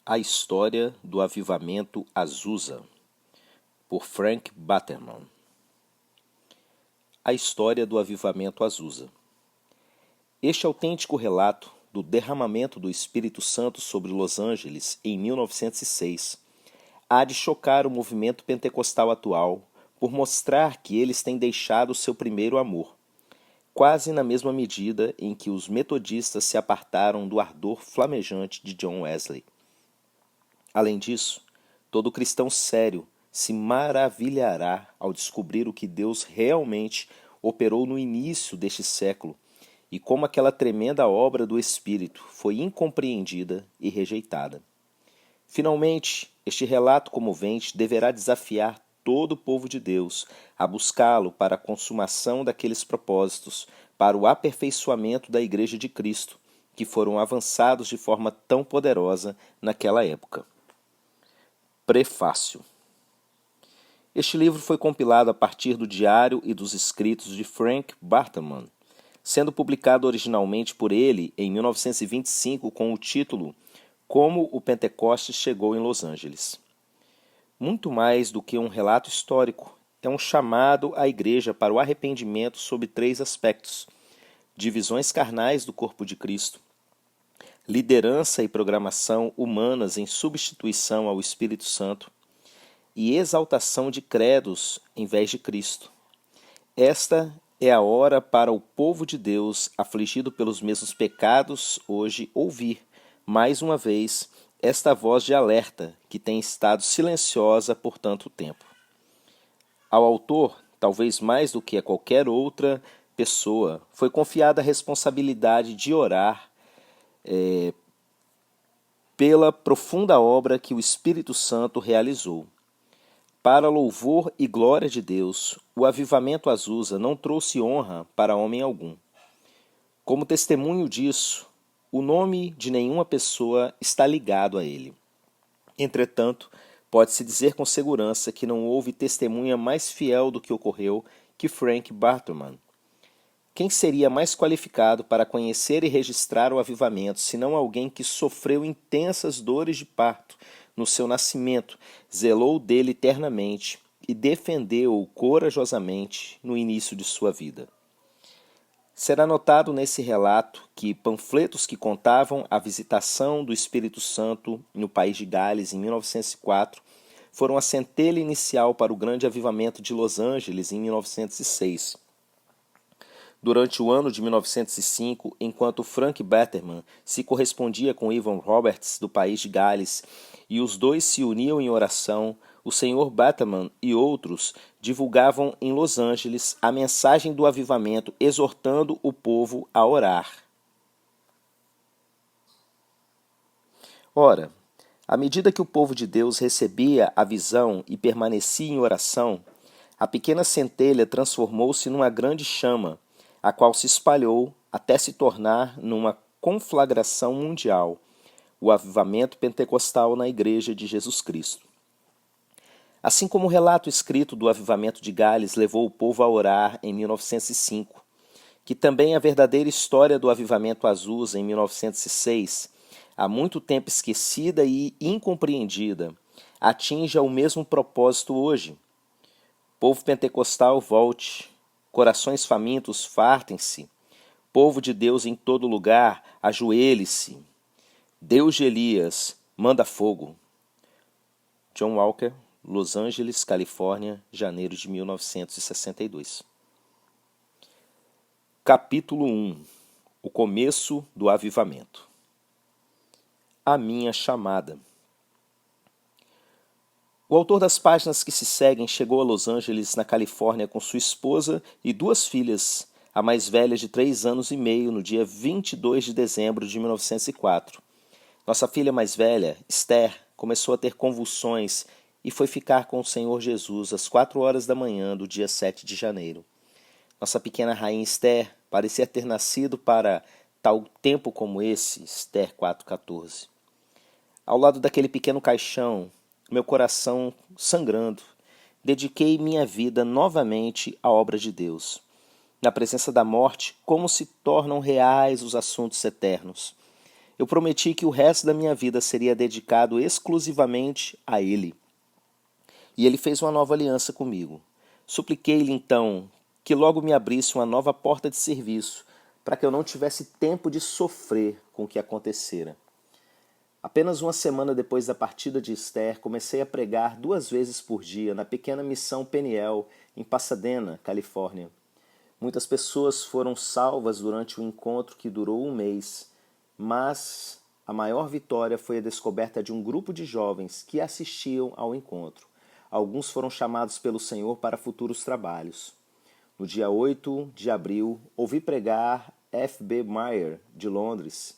A História do Avivamento Azusa, por Frank Batterman. A História do Avivamento Azusa. Este autêntico relato do derramamento do Espírito Santo sobre Los Angeles em 1906 há de chocar o movimento pentecostal atual por mostrar que eles têm deixado seu primeiro amor, quase na mesma medida em que os metodistas se apartaram do ardor flamejante de John Wesley. Além disso, todo cristão sério se maravilhará ao descobrir o que Deus realmente operou no início deste século e como aquela tremenda obra do Espírito foi incompreendida e rejeitada. Finalmente, este relato comovente deverá desafiar todo o povo de Deus a buscá-lo para a consumação daqueles propósitos, para o aperfeiçoamento da Igreja de Cristo, que foram avançados de forma tão poderosa naquela época. Prefácio. Este livro foi compilado a partir do diário e dos escritos de Frank Batterman, sendo publicado originalmente por ele em 1925 com o título Como o Pentecostes Chegou em Los Angeles. Muito mais do que um relato histórico, é um chamado à Igreja para o arrependimento sob 3 aspectos: divisões carnais do corpo de Cristo, liderança e programação humanas em substituição ao Espírito Santo e exaltação de credos em vez de Cristo. Esta é a hora para o povo de Deus, afligido pelos mesmos pecados, hoje ouvir, mais uma vez, esta voz de alerta que tem estado silenciosa por tanto tempo. Ao autor, talvez mais do que a qualquer outra pessoa, foi confiada a responsabilidade de orar pela profunda obra que o Espírito Santo realizou. Para louvor e glória de Deus, o avivamento Azusa não trouxe honra para homem algum. Como testemunho disso, o nome de nenhuma pessoa está ligado a ele. Entretanto, pode-se dizer com segurança que não houve testemunha mais fiel do que ocorreu que Frank Batterman. Quem seria mais qualificado para conhecer e registrar o avivamento, senão alguém que sofreu intensas dores de parto no seu nascimento, zelou dele eternamente e defendeu-o corajosamente no início de sua vida? Será notado nesse relato que panfletos que contavam a visitação do Espírito Santo no país de Gales em 1904 foram a centelha inicial para o grande avivamento de Los Angeles em 1906. Durante o ano de 1905, enquanto Frank Batterman se correspondia com Evan Roberts do país de Gales e os dois se uniam em oração, o Sr. Batterman e outros divulgavam em Los Angeles a mensagem do avivamento, exortando o povo a orar. Ora, à medida que o povo de Deus recebia a visão e permanecia em oração, a pequena centelha transformou-se numa grande chama, a qual se espalhou até se tornar numa conflagração mundial, o avivamento pentecostal na Igreja de Jesus Cristo. Assim como o relato escrito do avivamento de Gales levou o povo a orar em 1905, que também a verdadeira história do avivamento Azusa em 1906, há muito tempo esquecida e incompreendida, atinja o mesmo propósito hoje. Povo pentecostal, volte. Corações famintos, fartem-se. Povo de Deus em todo lugar, ajoelhe-se. Deus de Elias, manda fogo. John Walker, Los Angeles, Califórnia, janeiro de 1962. Capítulo 1. O começo do avivamento. A minha chamada. O autor das páginas que se seguem chegou a Los Angeles, na Califórnia, com sua esposa e 2 filhas, a mais velha de 3 anos e meio, no dia 22 de dezembro de 1904. Nossa filha mais velha, Esther, começou a ter convulsões e foi ficar com o Senhor Jesus às 4 horas da manhã do dia 7 de janeiro. Nossa pequena rainha Esther parecia ter nascido para tal tempo como esse, Esther 4,14. Ao lado daquele pequeno caixão, meu coração sangrando, dediquei minha vida novamente à obra de Deus. Na presença da morte, como se tornam reais os assuntos eternos. Eu prometi que o resto da minha vida seria dedicado exclusivamente a Ele. E Ele fez uma nova aliança comigo. Supliquei-lhe então que logo me abrisse uma nova porta de serviço, para que eu não tivesse tempo de sofrer com o que acontecera. Apenas uma semana depois da partida de Esther, comecei a pregar 2 vezes por dia na pequena missão Peniel, em Pasadena, Califórnia. Muitas pessoas foram salvas durante o encontro que durou 1 mês, mas a maior vitória foi a descoberta de um grupo de jovens que assistiam ao encontro. Alguns foram chamados pelo Senhor para futuros trabalhos. No dia 8 de abril, ouvi pregar F.B. Meyer, de Londres.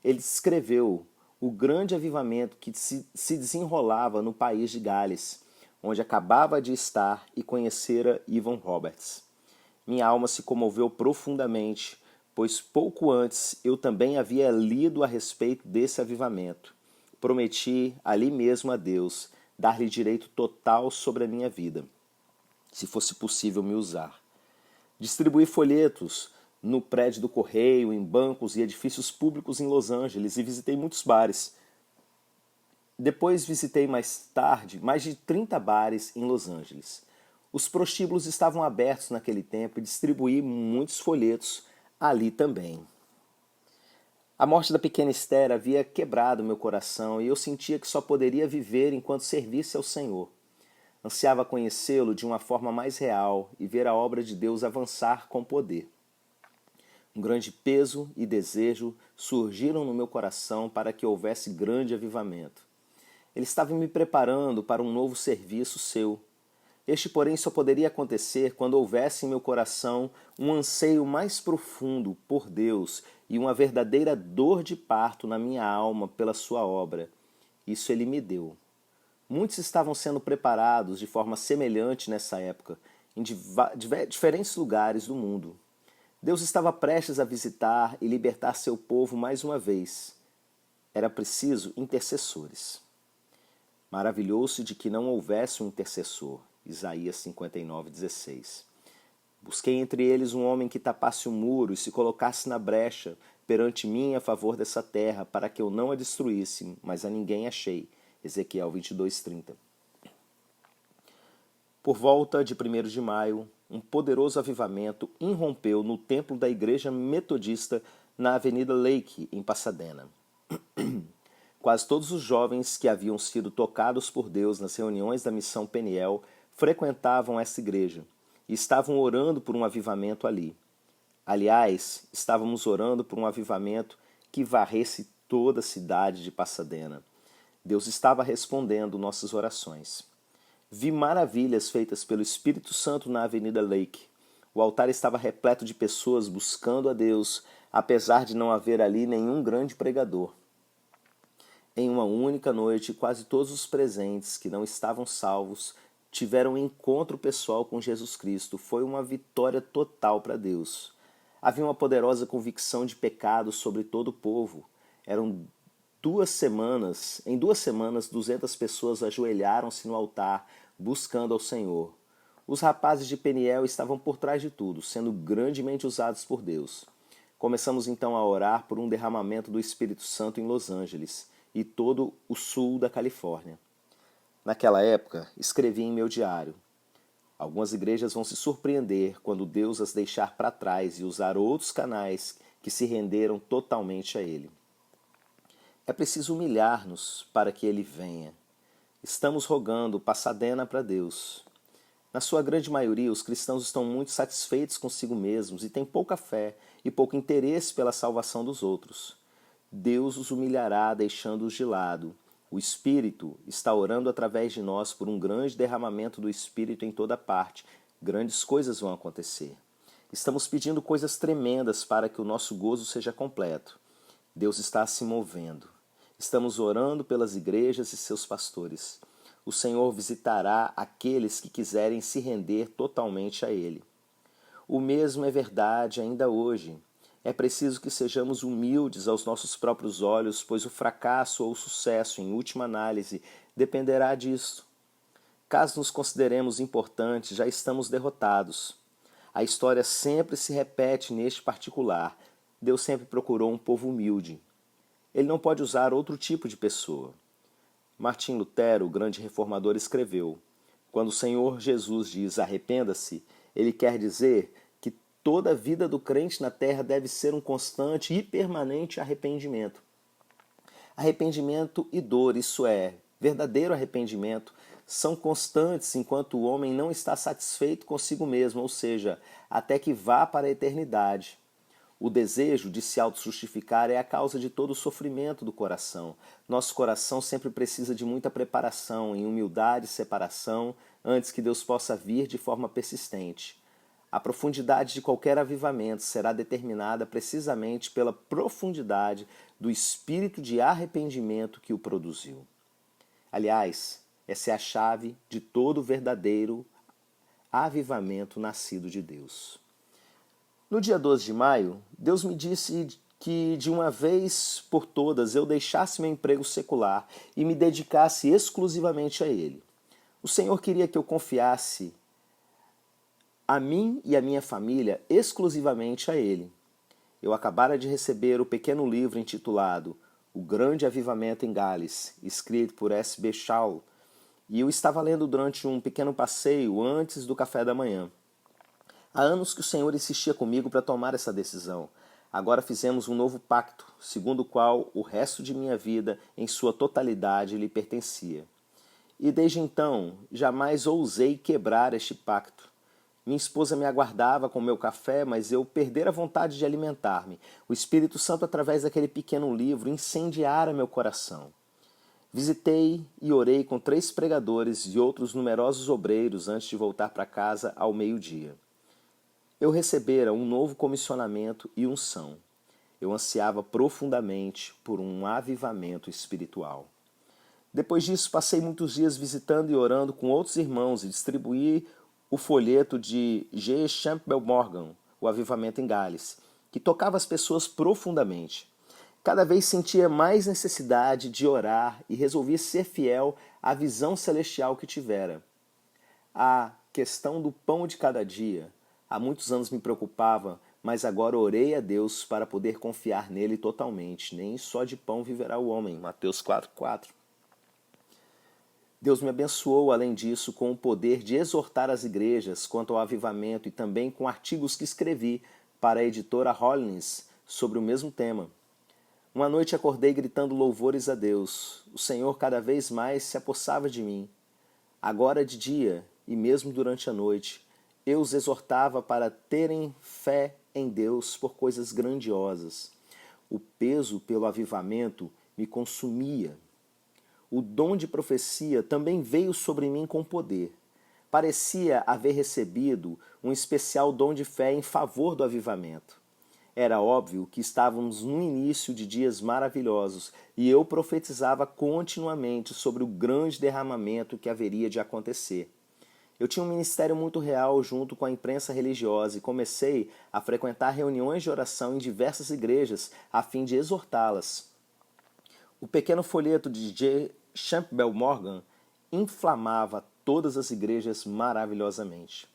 Ele descreveu o grande avivamento que se desenrolava no país de Gales, onde acabava de estar e conhecera Evan Roberts. Minha alma se comoveu profundamente, pois pouco antes eu também havia lido a respeito desse avivamento. Prometi ali mesmo a Deus dar-lhe direito total sobre a minha vida, se fosse possível me usar. Distribuí folhetos no prédio do correio, em bancos e edifícios públicos em Los Angeles e visitei muitos bares. Depois visitei mais tarde mais de 30 bares em Los Angeles. Os prostíbulos estavam abertos naquele tempo e distribuí muitos folhetos ali também. A morte da pequena Esther havia quebrado meu coração e eu sentia que só poderia viver enquanto servisse ao Senhor. Ansiava conhecê-lo de uma forma mais real e ver a obra de Deus avançar com poder. Um grande peso e desejo surgiram no meu coração para que houvesse grande avivamento. Ele estava me preparando para um novo serviço seu. Este, porém, só poderia acontecer quando houvesse em meu coração um anseio mais profundo por Deus e uma verdadeira dor de parto na minha alma pela sua obra. Isso ele me deu. Muitos estavam sendo preparados de forma semelhante nessa época, em diferentes lugares do mundo. Deus estava prestes a visitar e libertar seu povo mais uma vez. Era preciso intercessores. Maravilhou-se de que não houvesse um intercessor. Isaías 59:16. Busquei entre eles um homem que tapasse o muro e se colocasse na brecha perante mim a favor dessa terra, para que eu não a destruísse, mas a ninguém achei. Ezequiel 22:30. Por volta de 1º de maio, um poderoso avivamento irrompeu no templo da Igreja Metodista na Avenida Lake, em Pasadena. Quase todos os jovens que haviam sido tocados por Deus nas reuniões da missão Peniel frequentavam essa igreja e estavam orando por um avivamento ali. Aliás, estávamos orando por um avivamento que varresse toda a cidade de Pasadena. Deus estava respondendo nossas orações. Vi maravilhas feitas pelo Espírito Santo na Avenida Lake. O altar estava repleto de pessoas buscando a Deus, apesar de não haver ali nenhum grande pregador. Em uma única noite, quase todos os presentes que não estavam salvos tiveram um encontro pessoal com Jesus Cristo. Foi uma vitória total para Deus. Havia uma poderosa convicção de pecado sobre todo o povo. Em 2 semanas, 200 pessoas ajoelharam-se no altar, buscando ao Senhor. Os rapazes de Peniel estavam por trás de tudo, sendo grandemente usados por Deus. Começamos então a orar por um derramamento do Espírito Santo em Los Angeles e todo o sul da Califórnia. Naquela época, escrevi em meu diário: algumas igrejas vão se surpreender quando Deus as deixar para trás e usar outros canais que se renderam totalmente a Ele. É preciso humilhar-nos para que Ele venha. Estamos rogando Pasadena para Deus. Na sua grande maioria, os cristãos estão muito satisfeitos consigo mesmos e têm pouca fé e pouco interesse pela salvação dos outros. Deus os humilhará deixando-os de lado. O Espírito está orando através de nós por um grande derramamento do Espírito em toda parte. Grandes coisas vão acontecer. Estamos pedindo coisas tremendas para que o nosso gozo seja completo. Deus está se movendo. Estamos orando pelas igrejas e seus pastores. O Senhor visitará aqueles que quiserem se render totalmente a Ele. O mesmo é verdade ainda hoje. É preciso que sejamos humildes aos nossos próprios olhos, pois o fracasso ou o sucesso, em última análise, dependerá disso. Caso nos consideremos importantes, já estamos derrotados. A história sempre se repete neste particular. Deus sempre procurou um povo humilde. ele não pode usar outro tipo de pessoa. Martim Lutero, o grande reformador, escreveu: quando o Senhor Jesus diz arrependa-se, ele quer dizer que toda a vida do crente na terra deve ser um constante e permanente arrependimento. Arrependimento e dor, isso é, verdadeiro arrependimento, são constantes enquanto o homem não está satisfeito consigo mesmo, ou seja, até que vá para a eternidade. O desejo de se auto-justificar é a causa de todo o sofrimento do coração. Nosso coração sempre precisa de muita preparação, em humildade e separação, antes que Deus possa vir de forma persistente. A profundidade de qualquer avivamento será determinada precisamente pela profundidade do espírito de arrependimento que o produziu. Aliás, essa é a chave de todo verdadeiro avivamento nascido de Deus. No dia 12 de maio, Deus me disse que de uma vez por todas eu deixasse meu emprego secular e me dedicasse exclusivamente a Ele. O Senhor queria que eu confiasse a mim e a minha família exclusivamente a Ele. Eu acabara de receber o pequeno livro intitulado O Grande Avivamento em Gales, escrito por S.B. Shaw, e eu estava lendo durante um pequeno passeio antes do café da manhã. Há anos que o Senhor insistia comigo para tomar essa decisão. Agora fizemos um novo pacto, segundo o qual o resto de minha vida, em sua totalidade, lhe pertencia. E desde então, jamais ousei quebrar este pacto. Minha esposa me aguardava com meu café, mas eu perdera a vontade de alimentar-me. O Espírito Santo, através daquele pequeno livro, incendiara meu coração. Visitei e orei com 3 pregadores e outros numerosos obreiros antes de voltar para casa ao meio-dia. Eu recebera um novo comissionamento e unção. Eu ansiava profundamente por um avivamento espiritual. Depois disso, passei muitos dias visitando e orando com outros irmãos e distribuí o folheto de G. Campbell Morgan, O Avivamento em Gales, que tocava as pessoas profundamente. Cada vez sentia mais necessidade de orar e resolvi ser fiel à visão celestial que tivera. A questão do pão de cada dia há muitos anos me preocupava, mas agora orei a Deus para poder confiar nele totalmente. Nem só de pão viverá o homem. Mateus 4,4. Deus me abençoou, além disso, com o poder de exortar as igrejas quanto ao avivamento e também com artigos que escrevi para a editora Hollins sobre o mesmo tema. Uma noite acordei gritando louvores a Deus. O Senhor cada vez mais se apossava de mim. Agora de dia, e mesmo durante a noite, eu os exortava para terem fé em Deus por coisas grandiosas. O peso pelo avivamento me consumia. O dom de profecia também veio sobre mim com poder. Parecia haver recebido um especial dom de fé em favor do avivamento. Era óbvio que estávamos no início de dias maravilhosos e eu profetizava continuamente sobre o grande derramamento que haveria de acontecer. Eu tinha um ministério muito real junto com a imprensa religiosa e comecei a frequentar reuniões de oração em diversas igrejas a fim de exortá-las. O pequeno folheto de G. Campbell Morgan inflamava todas as igrejas maravilhosamente.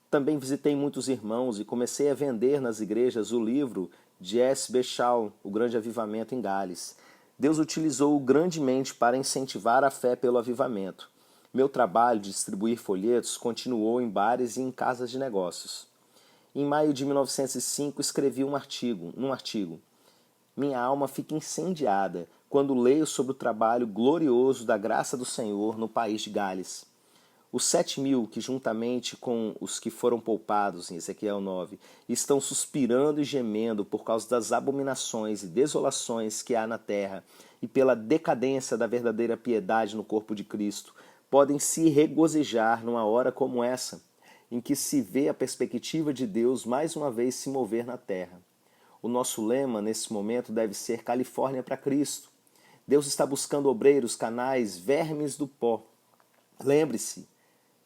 Também visitei muitos irmãos e comecei a vender nas igrejas o livro de S.B. Shaw, O Grande Avivamento em Gales. Deus utilizou-o grandemente para incentivar a fé pelo avivamento. Meu trabalho de distribuir folhetos continuou em bares e em casas de negócios. Em maio de 1905, escrevi num artigo: minha alma fica incendiada quando leio sobre o trabalho glorioso da graça do Senhor no país de Gales. Os 7.000 que, juntamente com os que foram poupados, em Ezequiel 9, estão suspirando e gemendo por causa das abominações e desolações que há na terra e pela decadência da verdadeira piedade no corpo de Cristo, podem se regozijar numa hora como essa, em que se vê a perspectiva de Deus mais uma vez se mover na terra. O nosso lema nesse momento deve ser Califórnia para Cristo. Deus está buscando obreiros, canais, vermes do pó. Lembre-se,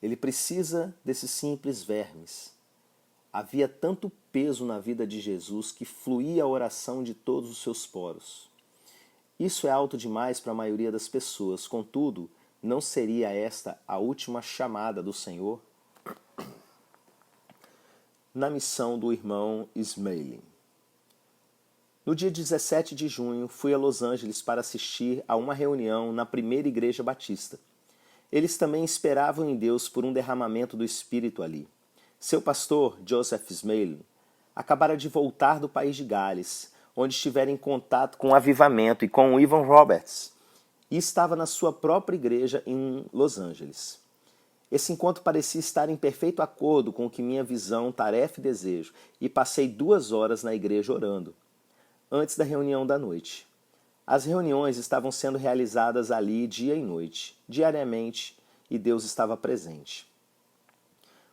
ele precisa desses simples vermes. Havia tanto peso na vida de Jesus que fluía a oração de todos os seus poros. Isso é alto demais para a maioria das pessoas, contudo, não seria esta a última chamada do Senhor? Na missão do irmão Smalling. No dia 17 de junho, fui a Los Angeles para assistir a uma reunião na primeira igreja batista. Eles também esperavam em Deus por um derramamento do Espírito ali. Seu pastor, Joseph Smale, acabara de voltar do país de Gales, onde estivera em contato com o avivamento e com o Ivan Roberts, e estava na sua própria igreja em Los Angeles. Esse encontro parecia estar em perfeito acordo com o que minha visão, tarefa e desejo, e passei 2 horas na igreja orando, antes da reunião da noite. As reuniões estavam sendo realizadas ali dia e noite, diariamente, e Deus estava presente.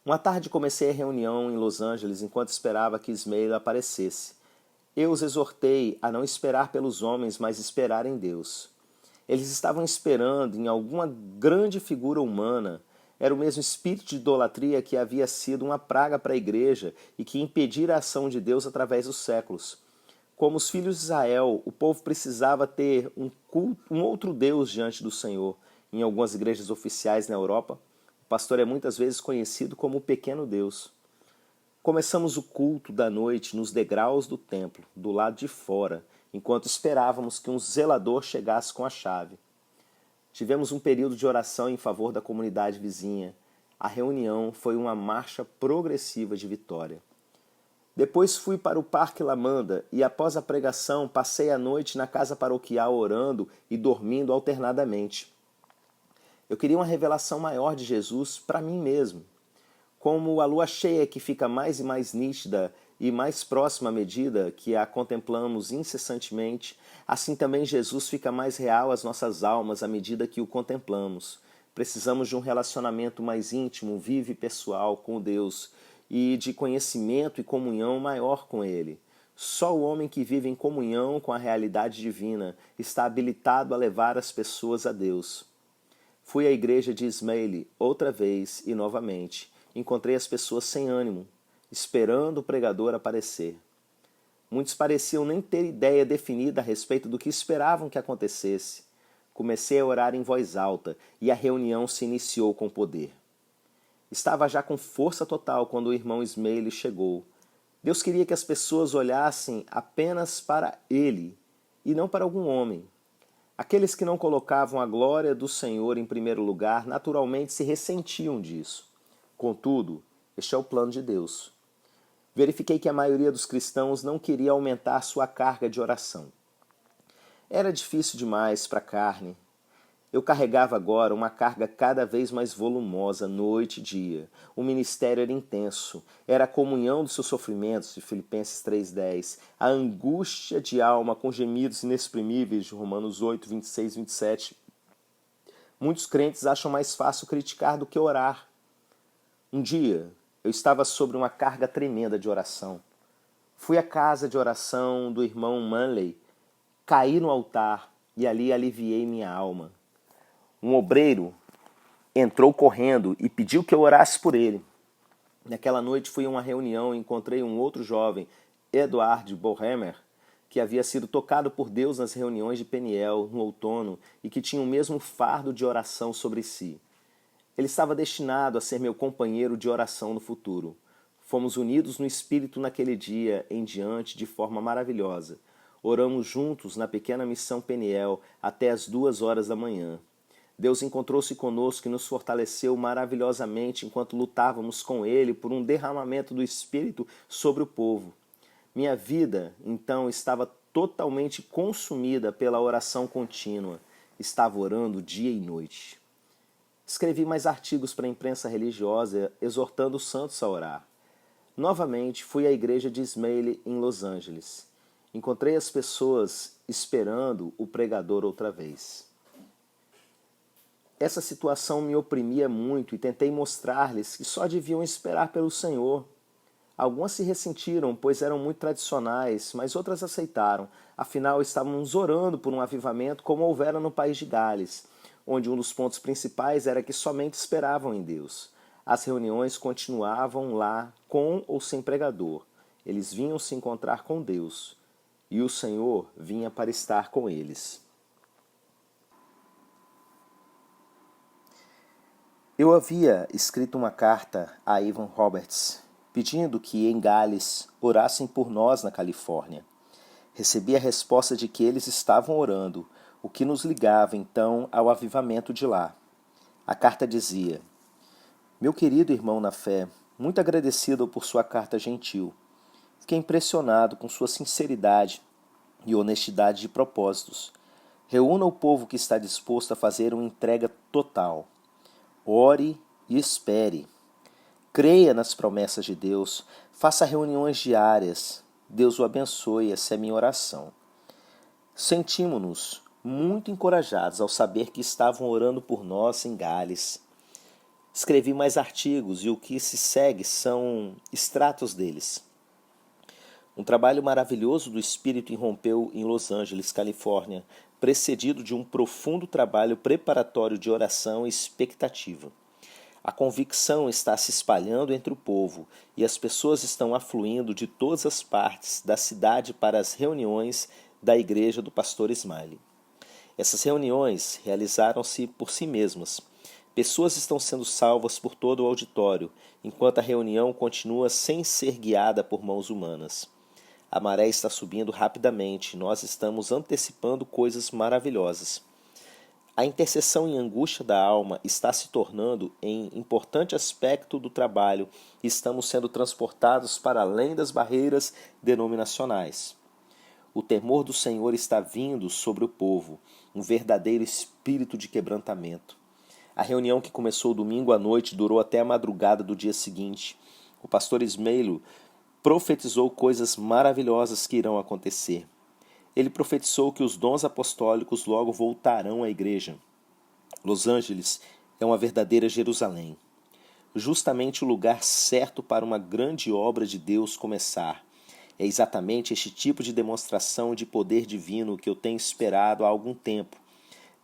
Uma tarde comecei a reunião em Los Angeles enquanto esperava que Ismael aparecesse. Eu os exortei a não esperar pelos homens, mas esperar em Deus. Eles estavam esperando em alguma grande figura humana. Era o mesmo espírito de idolatria que havia sido uma praga para a igreja e que impedira a ação de Deus através dos séculos. Como os filhos de Israel, o povo precisava ter um outro Deus diante do Senhor. Em algumas igrejas oficiais na Europa, o pastor é muitas vezes conhecido como o pequeno Deus. Começamos o culto da noite nos degraus do templo, do lado de fora, enquanto esperávamos que um zelador chegasse com a chave. Tivemos um período de oração em favor da comunidade vizinha. A reunião foi uma marcha progressiva de vitória. Depois fui para o Parque Lamanda e após a pregação passei a noite na casa paroquial orando e dormindo alternadamente. Eu queria uma revelação maior de Jesus para mim mesmo. Como a lua cheia que fica mais e mais nítida e mais próxima à medida que a contemplamos incessantemente, assim também Jesus fica mais real às nossas almas à medida que o contemplamos. Precisamos de um relacionamento mais íntimo, vivo e pessoal com Deus e de conhecimento e comunhão maior com Ele. Só o homem que vive em comunhão com a realidade divina está habilitado a levar as pessoas a Deus. Fui à igreja de Ismael outra vez e novamente. Encontrei as pessoas sem ânimo, esperando o pregador aparecer. Muitos pareciam nem ter ideia definida a respeito do que esperavam que acontecesse. Comecei a orar em voz alta e a reunião se iniciou com poder. Estava já com força total quando o irmão Ismael chegou. Deus queria que as pessoas olhassem apenas para ele e não para algum homem. Aqueles que não colocavam a glória do Senhor em primeiro lugar naturalmente se ressentiam disso. Contudo, este é o plano de Deus. Verifiquei que a maioria dos cristãos não queria aumentar sua carga de oração. Era difícil demais para a carne. Eu carregava agora uma carga cada vez mais volumosa, noite e dia. O ministério era intenso. Era a comunhão dos seus sofrimentos, de Filipenses 3,10. A angústia de alma com gemidos inexprimíveis, de Romanos 8, 26, 27. Muitos crentes acham mais fácil criticar do que orar. Um dia, eu estava sobre uma carga tremenda de oração. Fui à casa de oração do irmão Manley, caí no altar e ali aliviei minha alma. Um obreiro entrou correndo e pediu que eu orasse por ele. Naquela noite fui a uma reunião e encontrei um outro jovem, Edward Bohemer, que havia sido tocado por Deus nas reuniões de Peniel no outono e que tinha o mesmo fardo de oração sobre si. Ele estava destinado a ser meu companheiro de oração no futuro. Fomos unidos no espírito naquele dia em diante de forma maravilhosa. Oramos juntos na pequena missão Peniel até as 2 horas da manhã. Deus encontrou-se conosco e nos fortaleceu maravilhosamente enquanto lutávamos com Ele por um derramamento do Espírito sobre o povo. Minha vida, então, estava totalmente consumida pela oração contínua. Estava orando dia e noite. Escrevi mais artigos para a imprensa religiosa, exortando os santos a orar. Novamente, fui à igreja de Ismael em Los Angeles. Encontrei as pessoas esperando o pregador outra vez. Essa situação me oprimia muito e tentei mostrar-lhes que só deviam esperar pelo Senhor. Algumas se ressentiram, pois eram muito tradicionais, mas outras aceitaram. Afinal, estávamos orando por um avivamento como houvera no país de Gales, onde um dos pontos principais era que somente esperavam em Deus. As reuniões continuavam lá, com ou sem pregador. Eles vinham se encontrar com Deus, e o Senhor vinha para estar com eles. Eu havia escrito uma carta a Ivan Roberts, pedindo que em Gales orassem por nós na Califórnia. Recebi a resposta de que eles estavam orando, o que nos ligava então ao avivamento de lá. A carta dizia: Meu querido irmão na fé, muito agradecido por sua carta gentil. Fiquei impressionado com sua sinceridade e honestidade de propósitos. Reúna o povo que está disposto a fazer uma entrega total. Ore e espere. Creia nas promessas de Deus. Faça reuniões diárias. Deus o abençoe, essa é minha oração. Sentimos-nos muito encorajados ao saber que estavam orando por nós em Gales. Escrevi mais artigos e o que se segue são extratos deles. Um trabalho maravilhoso do Espírito irrompeu em Los Angeles, Califórnia, precedido de um profundo trabalho preparatório de oração e expectativa. A convicção está se espalhando entre o povo e as pessoas estão afluindo de todas as partes da cidade para as reuniões da igreja do pastor Smiley. Essas reuniões realizaram-se por si mesmas. Pessoas estão sendo salvas por todo o auditório, enquanto a reunião continua sem ser guiada por mãos humanas. A maré está subindo rapidamente, nós estamos antecipando coisas maravilhosas. A intercessão em angústia da alma está se tornando em importante aspecto do trabalho e estamos sendo transportados para além das barreiras denominacionais. O temor do Senhor está vindo sobre o povo, um verdadeiro espírito de quebrantamento. A reunião que começou domingo à noite durou até a madrugada do dia seguinte. O pastor Ismailo profetizou coisas maravilhosas que irão acontecer. Ele profetizou que os dons apostólicos logo voltarão à igreja. Los Angeles é uma verdadeira Jerusalém. Justamente o lugar certo para uma grande obra de Deus começar. É exatamente este tipo de demonstração de poder divino que eu tenho esperado há algum tempo.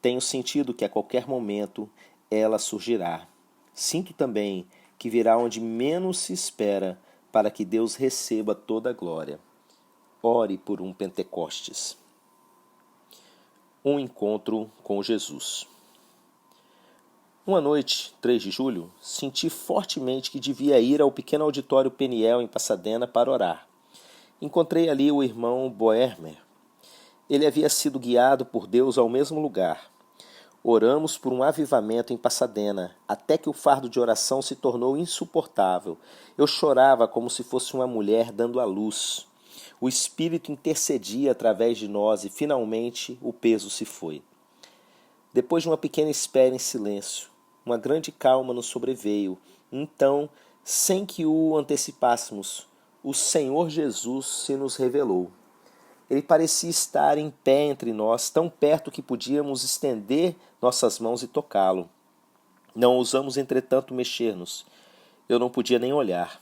Tenho sentido que a qualquer momento ela surgirá. Sinto também que virá onde menos se espera para que Deus receba toda a glória. Ore por um Pentecostes. Um encontro com Jesus. Uma noite, 3 de julho, senti fortemente que devia ir ao pequeno auditório Peniel em Pasadena para orar. Encontrei ali o irmão Boermer. Ele havia sido guiado por Deus ao mesmo lugar. Oramos por um avivamento em Pasadena, até que o fardo de oração se tornou insuportável. Eu chorava como se fosse uma mulher dando à luz. O Espírito intercedia através de nós e, finalmente, o peso se foi. Depois de uma pequena espera em silêncio, uma grande calma nos sobreveio. Então, sem que o antecipássemos, o Senhor Jesus se nos revelou. Ele parecia estar em pé entre nós, tão perto que podíamos estender nossas mãos e tocá-lo. Não ousamos, entretanto, mexer-nos. Eu não podia nem olhar.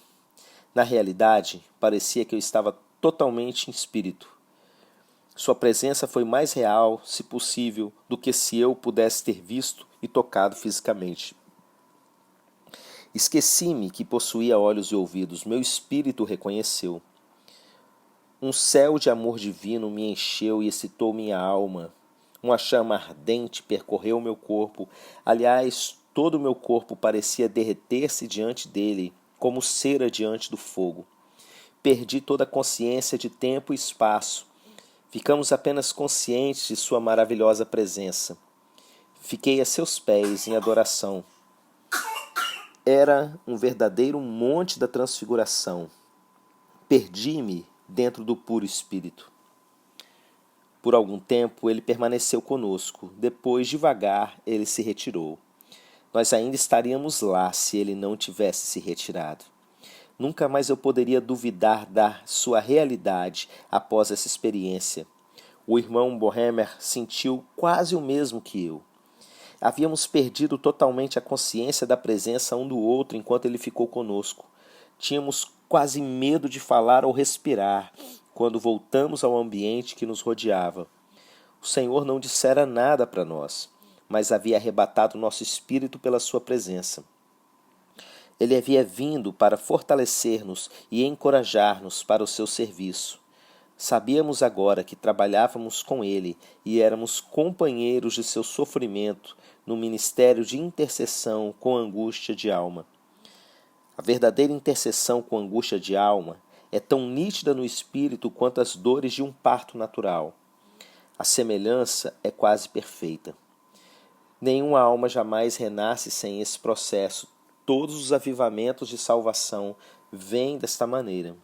Na realidade, parecia que eu estava totalmente em espírito. Sua presença foi mais real, se possível, do que se eu pudesse ter visto e tocado fisicamente. Esqueci-me que possuía olhos e ouvidos. Meu espírito o reconheceu. Um céu de amor divino me encheu e excitou minha alma. Uma chama ardente percorreu meu corpo. Aliás, todo o meu corpo parecia derreter-se diante dele, como cera diante do fogo. Perdi toda a consciência de tempo e espaço. Ficamos apenas conscientes de sua maravilhosa presença. Fiquei a seus pés em adoração. Era um verdadeiro monte da transfiguração. Perdi-me dentro do puro espírito. Por algum tempo ele permaneceu conosco. Depois, devagar, ele se retirou. Nós ainda estaríamos lá se ele não tivesse se retirado. Nunca mais eu poderia duvidar da sua realidade após essa experiência. O irmão Boermer sentiu quase o mesmo que eu. Havíamos perdido totalmente a consciência da presença um do outro enquanto ele ficou conosco. Tínhamos quase medo de falar ou respirar quando voltamos ao ambiente que nos rodeava. O Senhor não dissera nada para nós, mas havia arrebatado nosso espírito pela sua presença. Ele havia vindo para fortalecer-nos e encorajar-nos para o seu serviço. Sabíamos agora que trabalhávamos com ele e éramos companheiros de seu sofrimento no ministério de intercessão com angústia de alma. A verdadeira intercessão com angústia de alma é tão nítida no espírito quanto as dores de um parto natural. A semelhança é quase perfeita. Nenhuma alma jamais renasce sem esse processo. Todos os avivamentos de salvação vêm desta maneira.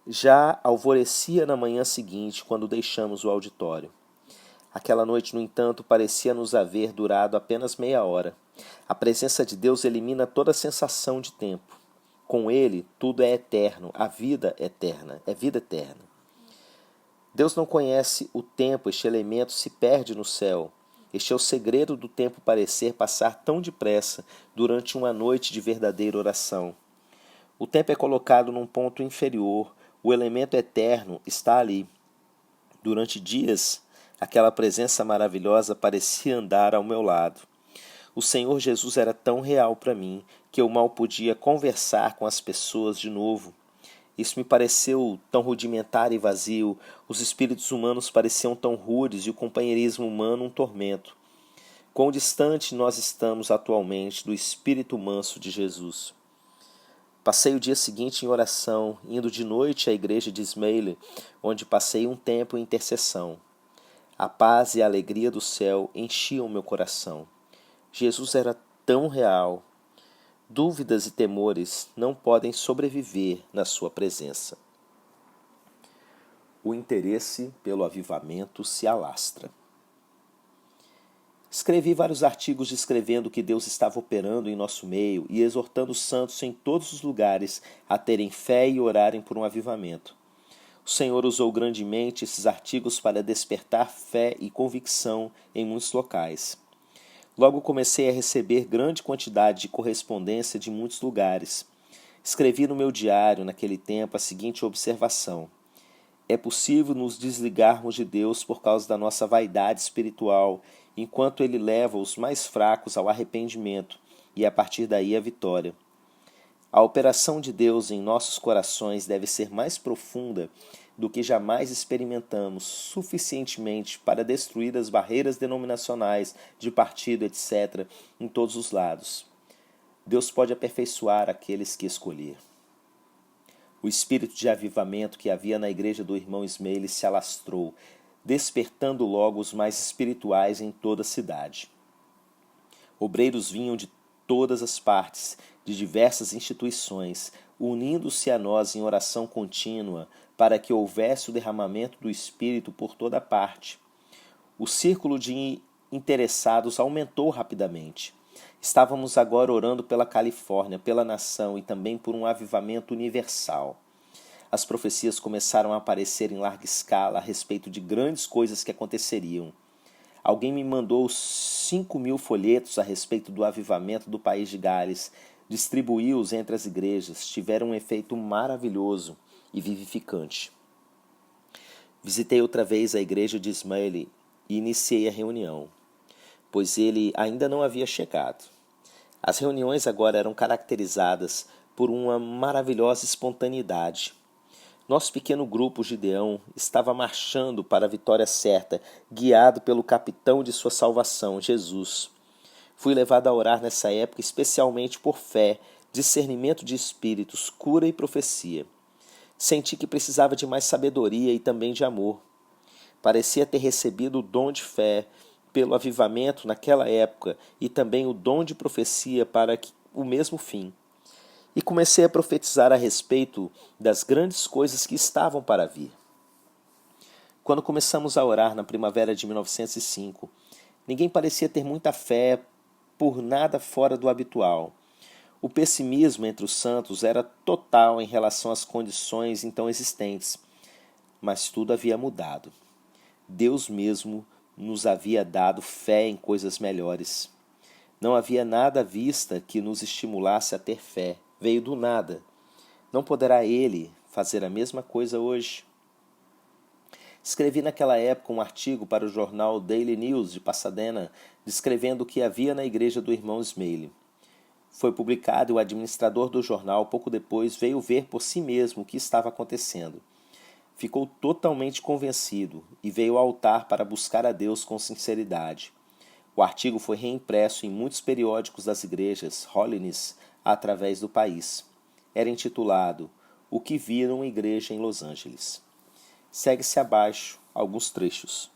Já alvorecia na manhã seguinte, quando deixamos o auditório. Aquela noite, no entanto, parecia nos haver durado apenas meia hora. A presença de Deus elimina toda sensação de tempo. Com Ele, tudo é eterno, a vida eterna, é vida eterna. Deus não conhece o tempo, este elemento se perde no céu. Este é o segredo do tempo parecer passar tão depressa durante uma noite de verdadeira oração. O tempo é colocado num ponto inferior, o elemento eterno está ali. Durante dias, aquela presença maravilhosa parecia andar ao meu lado. O Senhor Jesus era tão real para mim que eu mal podia conversar com as pessoas de novo. Isso me pareceu tão rudimentar e vazio, os espíritos humanos pareciam tão rudes e o companheirismo humano um tormento. Quão distante nós estamos atualmente do espírito manso de Jesus. Passei o dia seguinte em oração, indo de noite à igreja de Ismaele, onde passei um tempo em intercessão. A paz e a alegria do céu enchiam meu coração. Jesus era tão real. Dúvidas e temores não podem sobreviver na sua presença. O interesse pelo avivamento se alastra. Escrevi vários artigos descrevendo que Deus estava operando em nosso meio e exortando os santos em todos os lugares a terem fé e orarem por um avivamento. O Senhor usou grandemente esses artigos para despertar fé e convicção em muitos locais. Logo comecei a receber grande quantidade de correspondência de muitos lugares. Escrevi no meu diário, naquele tempo, a seguinte observação: é possível nos desligarmos de Deus por causa da nossa vaidade espiritual, enquanto Ele leva os mais fracos ao arrependimento e, a partir daí, à vitória. A operação de Deus em nossos corações deve ser mais profunda do que jamais experimentamos suficientemente para destruir as barreiras denominacionais, de partido, etc., em todos os lados. Deus pode aperfeiçoar aqueles que escolher. O espírito de avivamento que havia na igreja do irmão Ismaele se alastrou, despertando logo os mais espirituais em toda a cidade. Obreiros vinham de todas as partes, de diversas instituições, unindo-se a nós em oração contínua para que houvesse o derramamento do Espírito por toda parte. O círculo de interessados aumentou rapidamente. Estávamos agora orando pela Califórnia, pela nação e também por um avivamento universal. As profecias começaram a aparecer em larga escala a respeito de grandes coisas que aconteceriam. Alguém me mandou 5.000 folhetos a respeito do avivamento do país de Gales. Distribuí-os entre as igrejas. Tiveram um efeito maravilhoso e vivificante. Visitei outra vez a igreja de Ismaele e iniciei a reunião, pois ele ainda não havia chegado. As reuniões agora eram caracterizadas por uma maravilhosa espontaneidade. Nosso pequeno grupo Gideão estava marchando para a vitória certa, guiado pelo capitão de sua salvação, Jesus. Fui levado a orar nessa época especialmente por fé, discernimento de espíritos, cura e profecia. Senti que precisava de mais sabedoria e também de amor. Parecia ter recebido o dom de fé pelo avivamento naquela época e também o dom de profecia para o mesmo fim. E comecei a profetizar a respeito das grandes coisas que estavam para vir. Quando começamos a orar na primavera de 1905, ninguém parecia ter muita fé por nada fora do habitual. O pessimismo entre os santos era total em relação às condições então existentes, mas tudo havia mudado. Deus mesmo nos havia dado fé em coisas melhores. Não havia nada à vista que nos estimulasse a ter fé. Veio do nada. Não poderá Ele fazer a mesma coisa hoje? Escrevi naquela época um artigo para o jornal Daily News de Pasadena, descrevendo o que havia na igreja do irmão Ismaele. Foi publicado e o administrador do jornal, pouco depois, veio ver por si mesmo o que estava acontecendo. Ficou totalmente convencido e veio ao altar para buscar a Deus com sinceridade. O artigo foi reimpresso em muitos periódicos das igrejas Holiness através do país. Era intitulado o que viram uma igreja em Los Angeles. Segue-se abaixo alguns trechos.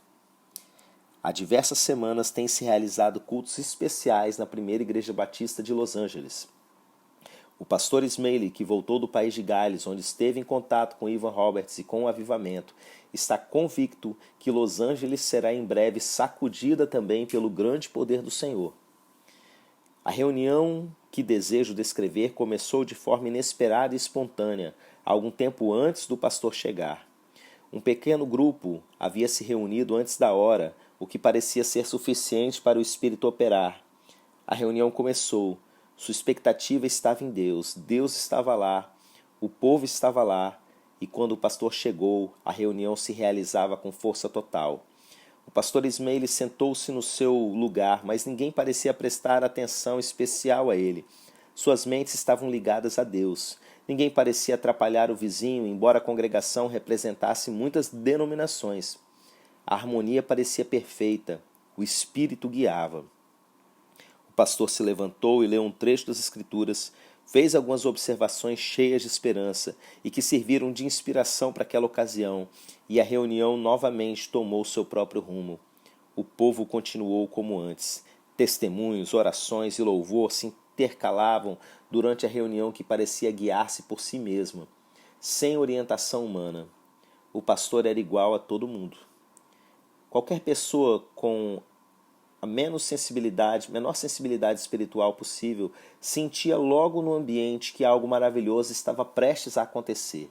Há diversas semanas têm se realizado cultos especiais na primeira igreja batista de Los Angeles. O pastor Smalley, que voltou do país de Gales, onde esteve em contato com Ivan Roberts e com o avivamento, está convicto que Los Angeles será em breve sacudida também pelo grande poder do Senhor. A reunião que desejo descrever começou de forma inesperada e espontânea, algum tempo antes do pastor chegar. Um pequeno grupo havia se reunido antes da hora, o que parecia ser suficiente para o Espírito operar. A reunião começou. Sua expectativa estava em Deus. Deus estava lá. O povo estava lá. E quando o pastor chegou, a reunião se realizava com força total. O pastor Smalley sentou-se no seu lugar, mas ninguém parecia prestar atenção especial a ele. Suas mentes estavam ligadas a Deus. Ninguém parecia atrapalhar o vizinho, embora a congregação representasse muitas denominações. A harmonia parecia perfeita. O Espírito guiava. O pastor se levantou e leu um trecho das Escrituras, fez algumas observações cheias de esperança e que serviram de inspiração para aquela ocasião, e a reunião novamente tomou seu próprio rumo. O povo continuou como antes. Testemunhos, orações e louvor se intercalavam durante a reunião que parecia guiar-se por si mesma, sem orientação humana. O pastor era igual a todo mundo. Qualquer pessoa com a menor sensibilidade espiritual possível sentia logo no ambiente que algo maravilhoso estava prestes a acontecer.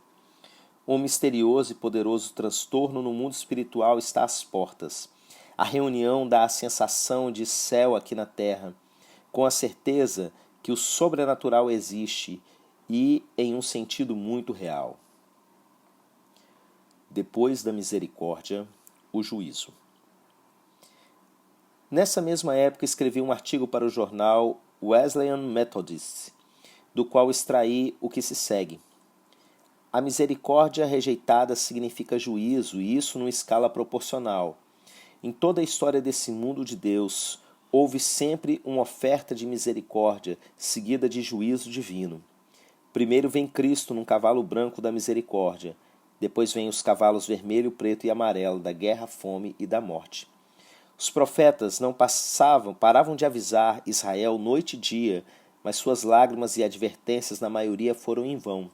Um misterioso e poderoso transtorno no mundo espiritual está às portas. A reunião dá a sensação de céu aqui na terra, com a certeza que o sobrenatural existe e em um sentido muito real. Depois da misericórdia, o juízo. Nessa mesma época escrevi um artigo para o jornal Wesleyan Methodist, do qual extraí o que se segue. A misericórdia rejeitada significa juízo, e isso numa escala proporcional. Em toda a história desse mundo de Deus, houve sempre uma oferta de misericórdia, seguida de juízo divino. Primeiro vem Cristo num cavalo branco da misericórdia. Depois vêm os cavalos vermelho, preto e amarelo, da guerra, fome e da morte. Os profetas não paravam de avisar Israel noite e dia, mas suas lágrimas e advertências na maioria foram em vão.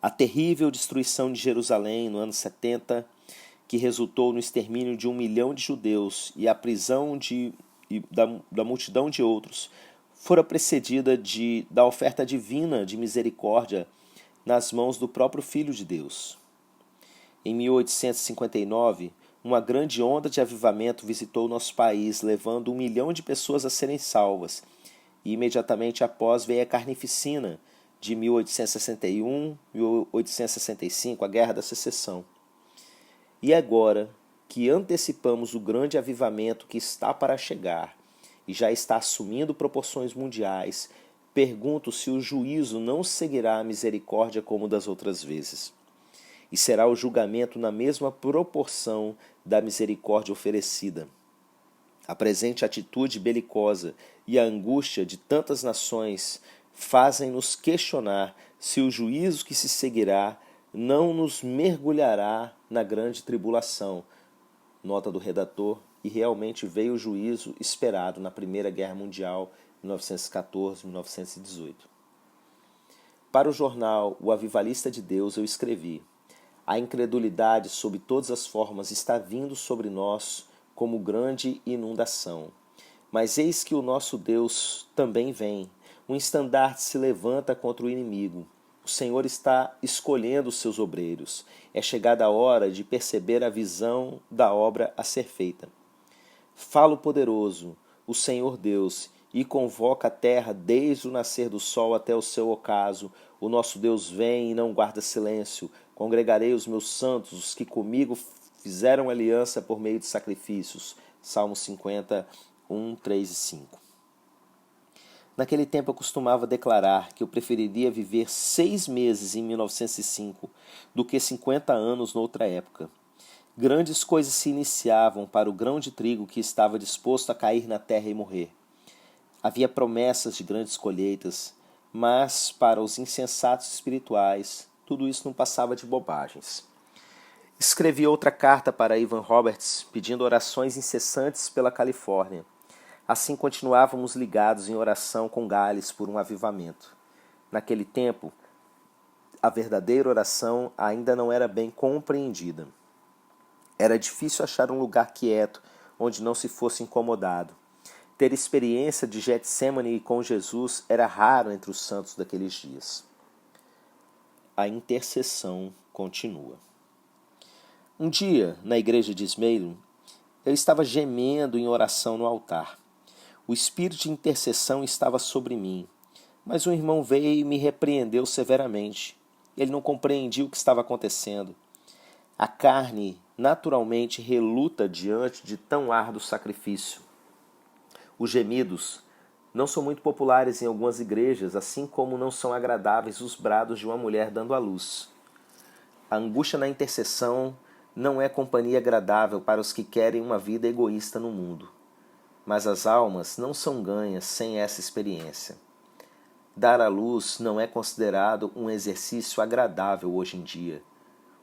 A terrível destruição de Jerusalém no ano 70, que resultou no extermínio de 1 milhão de judeus e a prisão da multidão de outros, fora precedida da oferta divina de misericórdia nas mãos do próprio Filho de Deus. Em 1859, uma grande onda de avivamento visitou o nosso país, levando 1 milhão de pessoas a serem salvas. E imediatamente após veio a Carnificina, de 1861 e 1865, a Guerra da Secessão. E agora que antecipamos o grande avivamento que está para chegar e já está assumindo proporções mundiais, pergunto se o juízo não seguirá a misericórdia como das outras vezes. E será o julgamento na mesma proporção da misericórdia oferecida. A presente atitude belicosa e a angústia de tantas nações fazem-nos questionar se o juízo que se seguirá não nos mergulhará na grande tribulação. Nota do redator, e realmente veio o juízo esperado na Primeira Guerra Mundial, 1914-1918. Para o jornal O Avivalista de Deus eu escrevi: a incredulidade, sob todas as formas, está vindo sobre nós como grande inundação. Mas eis que o nosso Deus também vem. Um estandarte se levanta contra o inimigo. O Senhor está escolhendo os seus obreiros. É chegada a hora de perceber a visão da obra a ser feita. Fala o poderoso, o Senhor Deus, e convoca a terra desde o nascer do sol até o seu ocaso. O nosso Deus vem e não guarda silêncio. Congregarei os meus santos, os que comigo fizeram aliança por meio de sacrifícios. Salmo 50, 1, 3 e 5. Naquele tempo eu costumava declarar que eu preferiria viver 6 meses em 1905 do que 50 anos noutra época. Grandes coisas se iniciavam para o grão de trigo que estava disposto a cair na terra e morrer. Havia promessas de grandes colheitas, mas para os insensatos espirituais, tudo isso não passava de bobagens. Escrevi outra carta para Evan Roberts, pedindo orações incessantes pela Califórnia. Assim continuávamos ligados em oração com Gales por um avivamento. Naquele tempo, a verdadeira oração ainda não era bem compreendida. Era difícil achar um lugar quieto, onde não se fosse incomodado. Ter experiência de Getsemane com Jesus era raro entre os santos daqueles dias. A intercessão continua. Um dia, na igreja de Ismael, eu estava gemendo em oração no altar. O espírito de intercessão estava sobre mim, mas um irmão veio e me repreendeu severamente. Ele não compreendia o que estava acontecendo. A carne naturalmente reluta diante de tão árduo sacrifício. Os gemidos não são muito populares em algumas igrejas, assim como não são agradáveis os brados de uma mulher dando à luz. A angústia na intercessão não é companhia agradável para os que querem uma vida egoísta no mundo. Mas as almas não são ganhas sem essa experiência. Dar à luz não é considerado um exercício agradável hoje em dia.